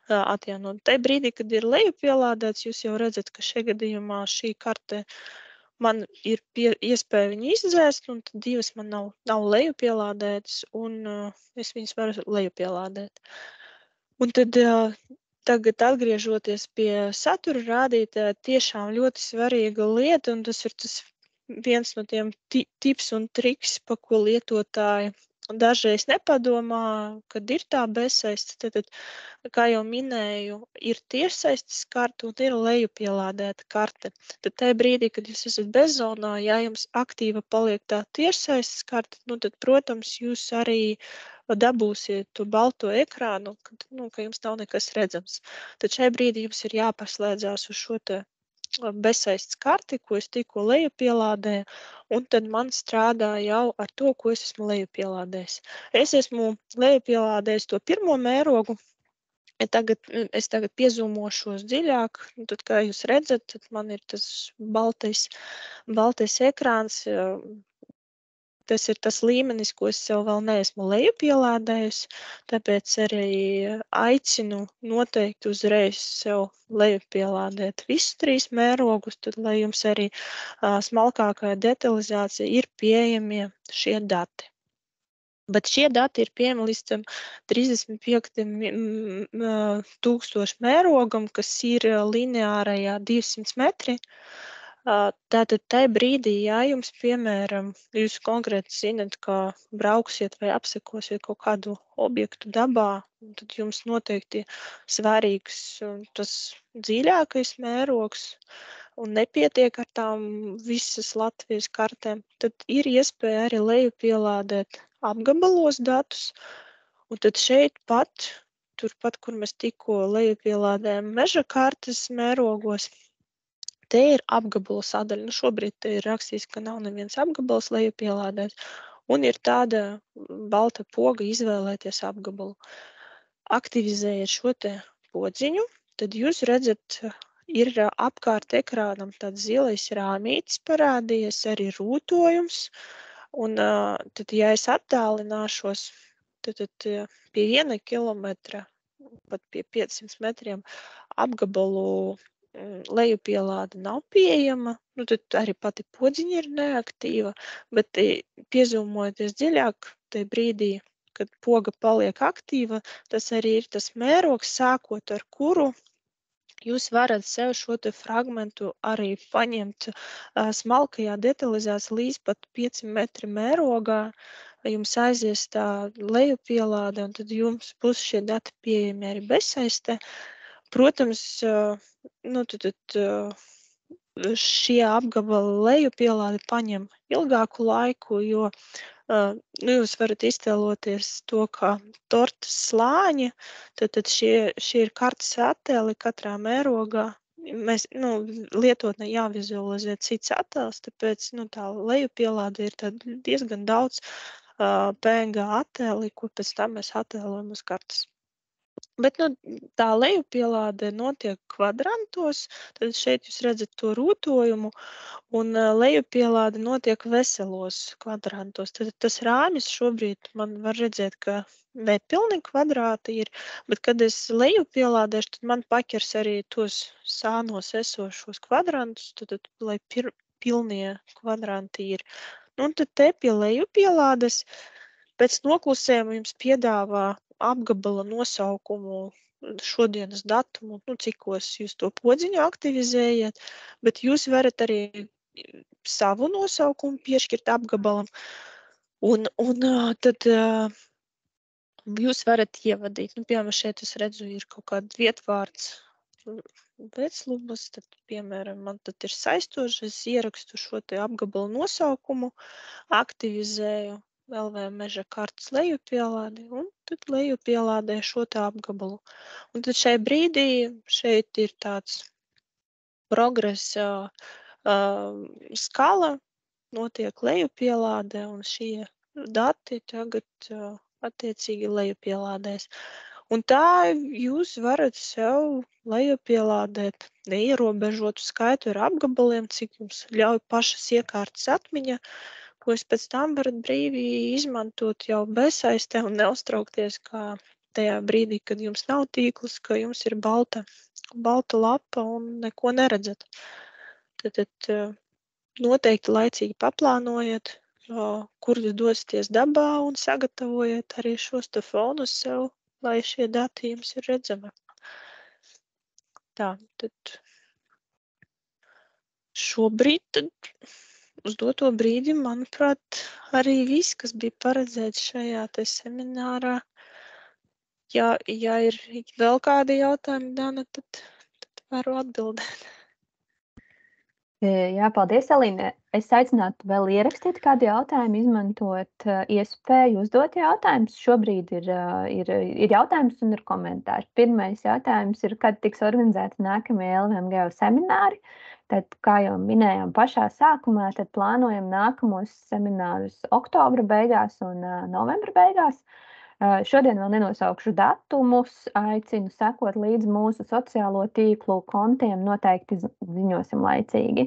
B: atjaunot. Tajā brīdī, kad ir lejupielādēts, jūs jau redzat, ka šajā gadījumā šī karte man ir iespēja viņu izdzēst, un tad 2 man nav lejupielādētas, un es viņas varu lejupielādēt. Un tad tagad atgriežoties pie satura rādītāja, tiešām ļoti svarīga lieta, un tas ir viens no tiem tips un triks, pa ko lietotāji dažreiz nepadomā, kad ir tā bezsaiste. Tad, kā jau minēju, ir tiešsaistes karte un ir lejupielādēta karte. Tad tajā brīdī, kad jūs esat bezzonā, ja jums aktīva paliek tā tiešsaistes karte, tad, protams, jūs arī dabūsiet to balto ekrānu, ka jums nav nekas redzams. Tad šajā brīdī jums ir jāpaslēdzās uz šo te bezsaistes karti, ko es tikko lejupielādēju, un tad man strādā jau ar to, ko es esmu lejupielādējis. Es esmu lejupielādējis to pirmo mērogu. Es tagad piezūmošos dziļāk, un tad, kā jūs redzat, tad man ir tas baltais ekrāns. Tas ir tas līmenis, ko es sev vēl neesmu lejupielādējusi, tāpēc arī aicinu noteikti uzreiz sev lejupielādēt visus 3 mērogus, tad, lai jums arī smalkākā detalizācija ir pieejamie šie dati. Bet šie dati ir pieejami līdz tam 35 tūkstošu mērogam, kas ir lineārajā 200 metri. Tātad tajā brīdī, ja jums, piemēram, jūs konkrēti zinat, kā brauksiet vai apsekosiet kaut kādu objektu dabā, tad jums noteikti svarīgs tas dziļākais mērogs un nepietiek ar tām visas Latvijas kartēm, tad ir iespēja arī lejupielādēt apgabalos datus, un tad šeit turpat, kur mēs tikko lejupielādējam meža kartes mērogos, te ir apgabalu sadaļa. Šobrīd te ir rakstīts, ka nav neviens apgabals lejupielādēts, un ir tāda balta poga izvēlēties apgabalu. Aktivizējiet šo te podziņu, tad jūs redzat, ir apkārt ekrānam tāds zilais rāmītis parādījies, arī rūtojums, un tad, ja es attālināšos, tad pie 1 kilometra, pat pie 500 metriem apgabalu lejupielāde nav pieejama, tad arī pati podziņa ir neaktīva, bet piezūmojoties dziļāk, tajā brīdī, kad poga paliek aktīva, tas arī ir tas mērogs, sākot ar kuru jūs varat sev šo te fragmentu arī paņemt smalkajā detalizācijā līdz pat 5 metri mērogā, jums aizies tā lejupielāde, un tad jums būs šie dati pieejami arī bezsaistē. Protams, šie apgabali lejupielāde paņem ilgāku laiku, jo jūs varat iztēloties to, kā tortas slāņi, tad šie ir kartes attēli katrā mērogā. Mēs lietotnē jāvizualizē cits attēls, tāpēc tā lejupielāde ir diezgan daudz PNG attēli, ko pēc tam mēs attēlojam uz kartes. Bet tā lejupielāde notiek kvadrantos, tad šeit jūs redzat to rūtojumu, un lejupielāde notiek veselos kvadrantos. Tad tas rāmis šobrīd man var redzēt, ka nepilni kvadrāti ir, bet kad es lejupielādēšu, tad man paķers arī tos sānos esošos kvadrantus, tad lai pilnie kvadranti ir. Un tad te pie lejupielādes pēc noklusējuma jums piedāvā apgabala nosaukumu, šodienas datumu, cikos jūs to podziņu aktivizējat, bet jūs varat arī savu nosaukumu piešķirt apgabalam, un tad jūs varat ievadīt. Piemēram, šeit es redzu, ir kaut kāda vietvārds Veclubas, tad, piemēram, man tad ir saistoši, es ierakstu šo te apgabalu nosaukumu, aktivizēju LV meža kartes lejupielādi, un tad lejupielādē šo te apgabalu. Un tad šai brīdī šeit ir tāds progresa skala, notiek lejupielādē, un šie dati tagad attiecīgi lejupielādēs. Un tā jūs varat sev lejupielādēt neierobežotu skaitu ar apgabaliem, cik jums ļauj pašas iekārtas atmiņa, ko jūs pēc tam varat brīvi izmantot jau bezsaistē un neuztraukties, kā tajā brīdī, kad jums nav tīkls, ka jums ir balta lapa un neko neredzat. Tad noteikti laicīgi paplānojiet, kur jūs dosieties dabā, un sagatavojiet arī šos te fonus sev, lai šie dati jums ir redzami. Tā, tad šobrīd uz doto brīdi, manuprāt, arī viss, kas bija paredzēts šajā te seminārā. Ja ir vēl kādi jautājumi, Dana, tad varu atbildēt.
A: Jā, paldies, Elīne. Es aicinātu vēl ierakstīt kādu jautājumu, izmantot iespēju uzdot jautājumus. Šobrīd ir jautājums un ir komentāri. Pirmais jautājums ir, kad tiks organizēti nākamie LVMGO semināri. tad, kā jau minējām pašā sākumā, tad plānojam nākamos seminārus oktobra beigās un novembra beigās. Šodien vēl nenosaukšu datumus, aicinu sekot līdz mūsu sociālo tīklu kontiem, noteikti ziņosim laicīgi.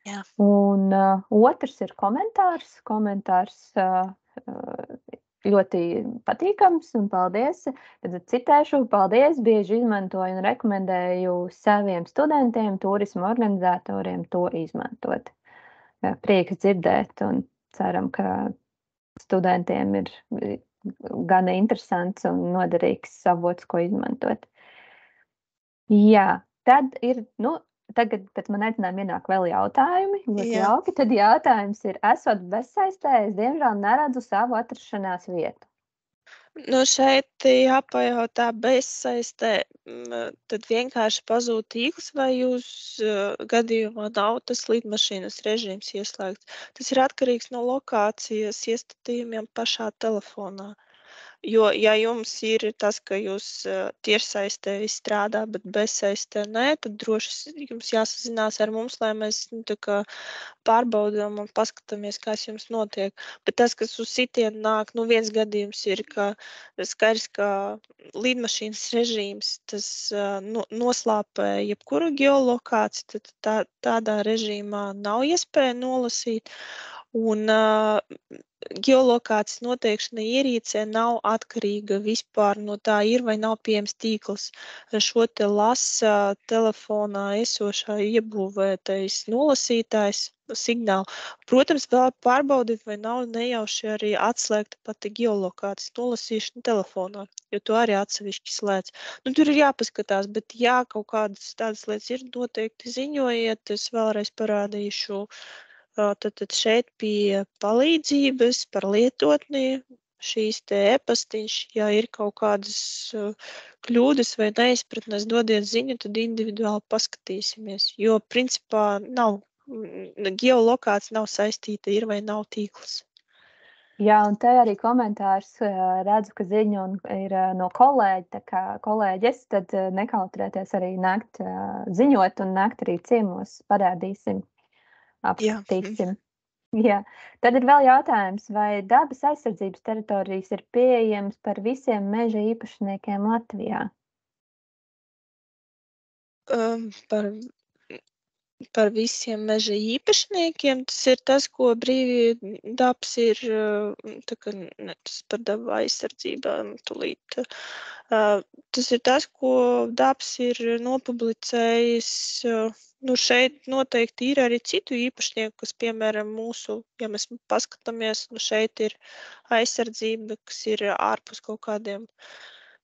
B: Jā.
A: Un otrs ir komentārs. Komentārs ļoti patīkams un paldies. Tad citēšu, paldies, bieži izmantoju un rekomendēju saviem studentiem, turismu organizatoriem to izmantot. Prieks dzirdēt un ceram, ka studentiem ir gan interesants un noderīgs avots, ko izmantot. Jā, tad ir, tagad pēc man aicinājuma ienāk vēl jautājumi. Ļoti jauki. Tad jautājums ir, esot bezsaistē, es diemžēl neredzu savu atrašanās vietu.
B: Šeit jāpajautā bezsaistē, tad vienkārši pazūd tīkls, vai jūs gadījumā nav tas lidmašīnas režīms ieslēgts. Tas ir atkarīgs no lokācijas iestatījumiem pašā telefonā. Jo, ja jums ir tas, ka jūs tiešsaistē strādā, bet bezsaistē nē, tad droši jums jāsazinās ar mums, lai mēs pārbaudām un paskatāmies, kas jums notiek. Bet tas, kas uz sitienu nāk, viens gadījums ir, ka skaidrs, ka lidmašīnas režīms, tas noslāpē jebkuru geolokāciju, tad tādā režīmā nav iespēja nolasīt. Un geolokācijas noteikšana ierīcē nav atkarīga vispār no tā, ir vai nav pieejams tīkls. Šo te lasa telefonā esošā iebūvētais nolasītājs signālu. Protams, vēl pārbaudīt, vai nav nejauši arī atslēgta pati geolokācijas nolasīšana telefonā, jo to arī atsevišķi slēdz. Tur ir jāpaskatās, bet jā, kaut kādas tādas lietas ir, noteikti ziņojiet, es vēlreiz parādīšu. Tad šeit pie palīdzības par lietotni šīs te e-pastiņš, ja ir kaut kādas kļūdas vai neizpratnes, dodiet ziņu, tad individuāli paskatīsimies, jo principā geolokācija nav saistīta, ir vai nav tīkls.
A: Jā, un te arī komentārs redzu, ka ziņa ir no kolēģa, tā kā kolēģis, tad nekautrēties arī nākt ziņot un nākt arī ciemos, parādīsim. Apskatīsim. Jā. Tad ir vēl jautājums, vai dabas aizsardzības teritorijas ir pieejams par visiem meža īpašniekiem Latvijā?
B: Par visiem meža īpašniekiem tas ir tas, ko brīvi dabs ir, tas par dabu aizsardzībām tulīt. Tas ir tas, ko dabs ir nopublicējis. Šeit noteikti ir arī citu īpašnieku, kas, piemēram, mūsu, ja mēs paskatāmies, šeit ir aizsardzība, kas ir ārpus kaut kādiem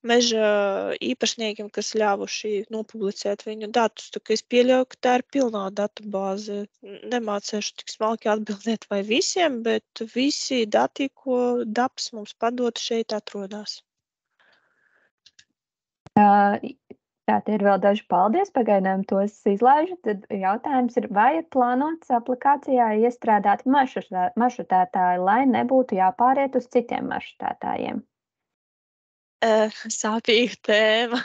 B: meža īpašniekiem, kas ļāvuši nopublicēt viņu datus. Tā kā es pieļauju, ka tā ir pilnā datubāze. Nemācēšu tik smalki atbildēt vai visiem, bet visi dati, ko dabs mums padod, šeit atrodās.
A: Te ir vēl daži paldies, pagaidām tos izlaižu. Tad jautājums ir, vai ir plānots aplikācijā iestrādāt maršrutētāju, lai nebūtu jāpāriet uz citiem maršrutētājiem?
B: Sāpīga tēma.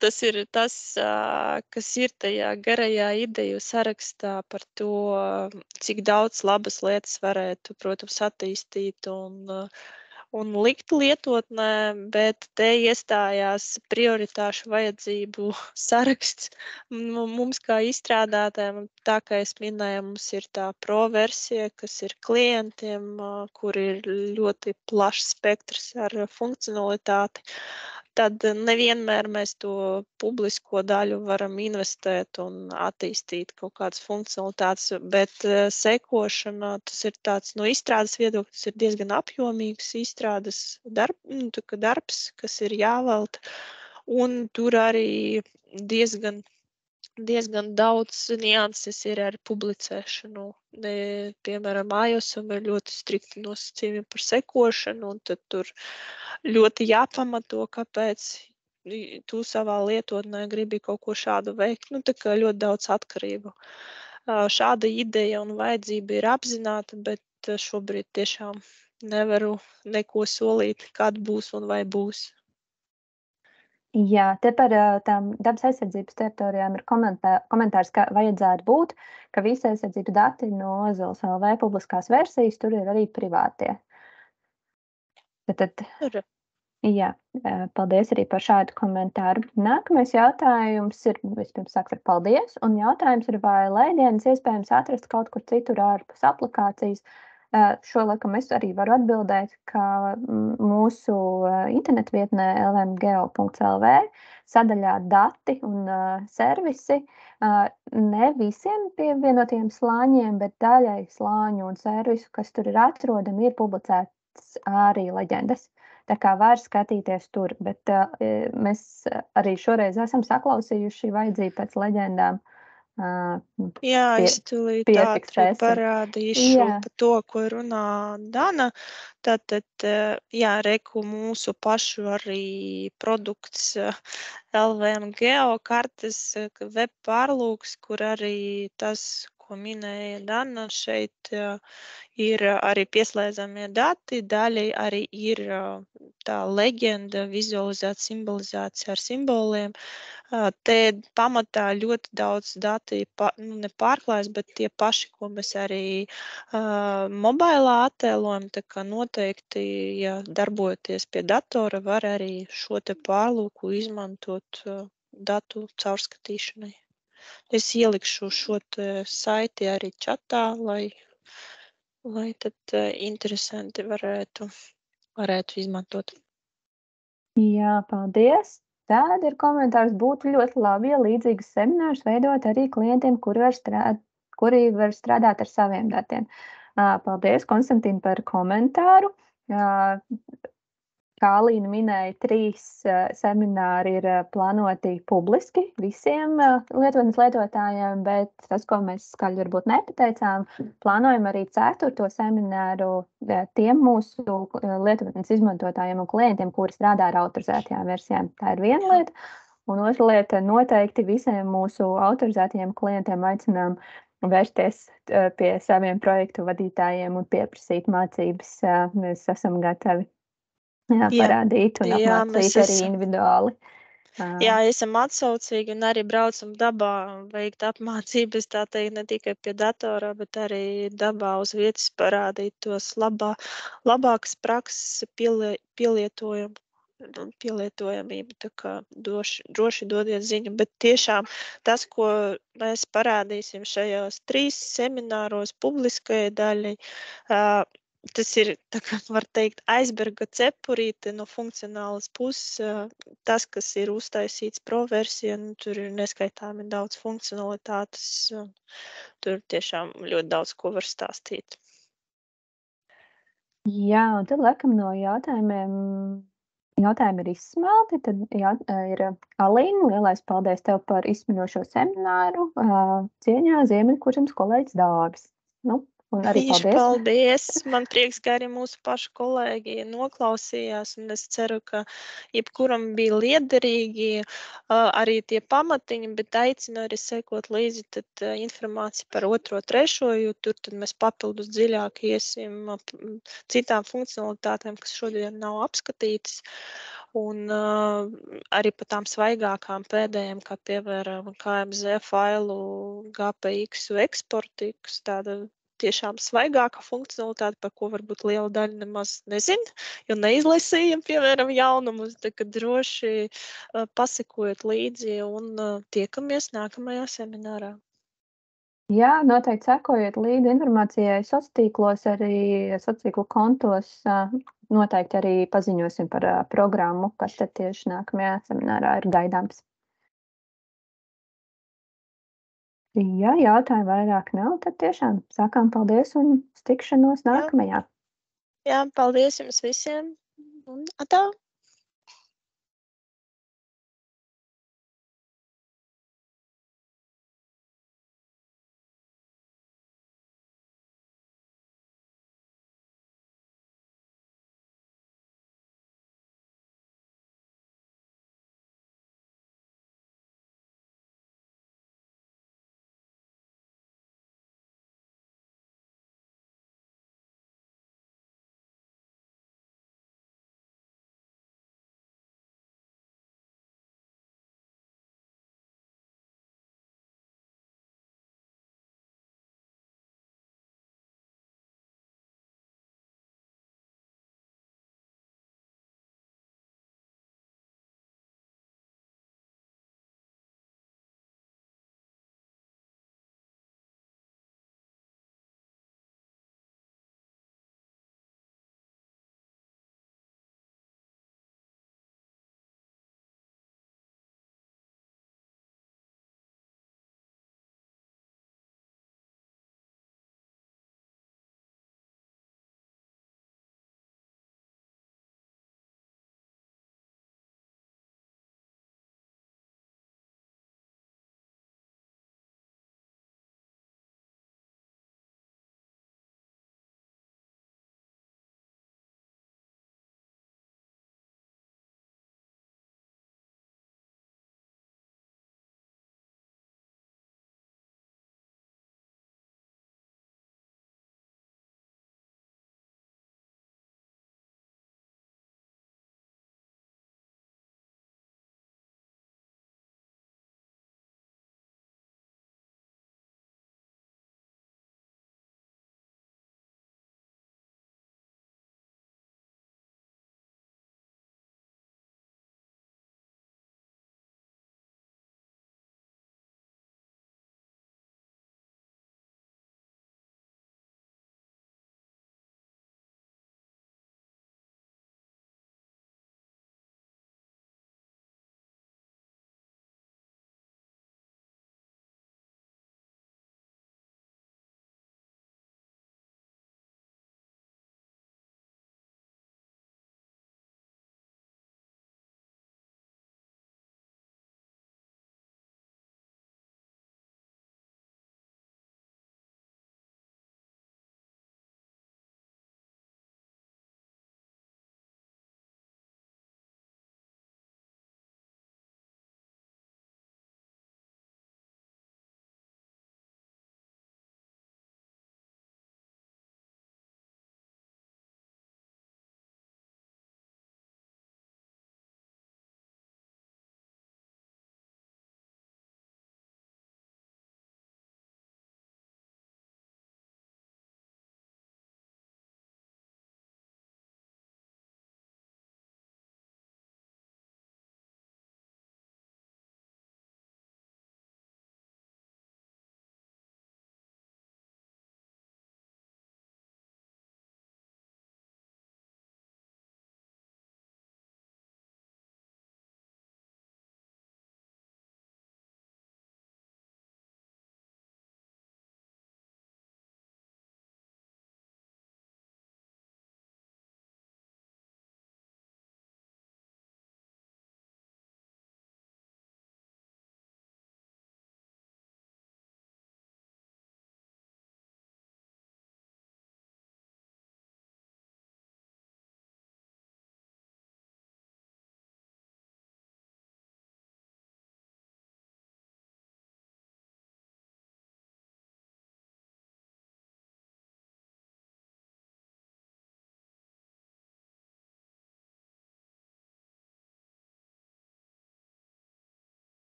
B: Tas ir tas, kas ir tajā garajā ideju sarakstā par to, cik daudz labas lietas varētu, protams, attīstīt un likt lietotnē, bet te iestājās prioritāšu vajadzību saraksts. Mums kā izstrādātājiem, tā kā es minēju, mums ir tā pro versija, kas ir klientiem, kur ir ļoti plašs spektrs ar funkcionalitāti. Tad nevienmēr mēs to publisko daļu varam investēt un attīstīt kaut kādas funkcionalitātes, bet sekošana, tas ir tāds no izstrādes viedokļa, tas ir diezgan apjomīgs izstrādes darbs, kas ir jāvelta, un tur arī diezgan daudz nianses ir ar publicēšanu. Piemēram, iOS-am ir ļoti strikti nosacījumi par sekošanu, un tad tur ļoti jāpamato, kāpēc tu savā lietotnē gribi kaut ko šādu veikt. Tā kā ļoti daudz atkarību. Šāda ideja un vajadzība ir apzināta, bet šobrīd tiešām nevaru neko solīt, kad būs un vai būs.
A: Jā, te par tām dabas aizsardzības teritorijām ir komentārs, ka vajadzētu būt, ka visi aizsardzības dati no Ozols LV publiskās versijas tur ir arī privātie. Tad, jā, paldies arī par šādu komentāru. Nākamais jautājums ir, vispirms sāks ar paldies, un jautājums ir, vai lēdienas iespējams atrast kaut kur citur ārpus aplikācijas. Šo laikam es arī varu atbildēt, ka mūsu internetu vietnē lmgeo.lv sadaļā dati un servisi ne visiem pievienotiem slāņiem, bet daļai slāņu un servisu, kas tur ir atrodami, ir publicēts arī leģendas. Tā kā var skatīties tur, bet mēs arī šoreiz esam saklausījuši vajadzību pēc leģendām.
B: Jā, es tūlīt ātri parādīšu par to, ko runā Dana. Tātad, jā, reku mūsu pašu arī produkts LVMGeo kartes web pārlūks, kur arī tas, ko minēja Dana, šeit ir arī pieslēdzamie dati, daļai arī ir tā leģenda, vizualizēta simbolizācija ar simboliem. Te pamatā ļoti daudz dati nepārklājas, bet tie paši, ko mēs arī mobailā attēlojam, tā kā noteikti, ja darbojoties pie datora, var arī šo te pārlūku izmantot datu caurskatīšanai. Es ielikšu šo te saiti arī čatā, lai tad interesanti varētu izmantot.
A: Jā, paldies! Tāda ir komentārs. Būtu ļoti labi, ja līdzīgas seminārus veidot arī klientiem, kuri var strādāt ar saviem datiem. Paldies, Konstantīna, par komentāru. Kā Alīna minēja, 3 semināri ir plānoti publiski visiem lietotnes lietotājiem, bet tas, ko mēs skaļi varbūt nepateicām, plānojam arī 4. semināru tiem mūsu lietotnes izmantotājiem un klientiem, kuri strādā ar autorizētajām versijām. Tā ir viena lieta. Un otra lieta, noteikti visiem mūsu autorizētajiem klientiem aicinām vērsties pie saviem projektu vadītājiem un pieprasīt mācības. Mēs esam gatavi. Jā, parādīt un apmācīt arī individuāli.
B: Jā, esam atsaucīgi un arī braucam dabā veikt apmācības, tā teikt, ne tikai pie datorā, bet arī dabā uz vietas parādīt tos labākas prakses pielietojamību, tā kā droši dodiet ziņu, bet tiešām tas, ko mēs parādīsim šajos 3 semināros publiskajai daļai, tas ir, tā kā var teikt, aizberga cepurīte no funkcionālas puses. Tas, kas ir uztaisīts pro versija, tur ir neskaitāmi daudz funkcionalitātes. Tur tiešām ļoti daudz ko var stāstīt.
A: Jā, un tad laikam no jautājumi ir izsmelti. Tad ir Alīna, lielais paldies tev par izsmeļošo semināru. Cieņā Ziemeļkurzemes kolēģis Dāvis. Un arī
B: paldies! Man prieks, ka arī mūsu pašu kolēģi noklausījās, un es ceru, ka jebkuram bija liederīgi arī tie pamatiņi, bet aicinu arī sekot līdzi tad informāciju par 2., 3., jo tur tad mēs papildus dziļāk iesim citām funkcionalitātēm, kas šodien nav apskatītas. Un arī par tām svaigākām pēdējām, kā piemēram KMZ failu GPX eksporti, kas tāda tiešām svaigāka funkcionalitāte, par ko varbūt liela daļa nemaz nezina, jo neizlasījam, piemēram, jaunumus, tad droši pasekojiet līdzi un tiekamies nākamajā seminārā.
A: Jā, noteikti sekojiet līdzi informācijai sociālos, arī sociālo kontos. Noteikti arī paziņosim par programmu, kas tad tieši nākamajā seminārā ir gaidāms. Ja jautājumu vairāk nav, tad tiešām sākām paldies un tikšanos nākamajā.
B: Jā, paldies jums visiem un atā!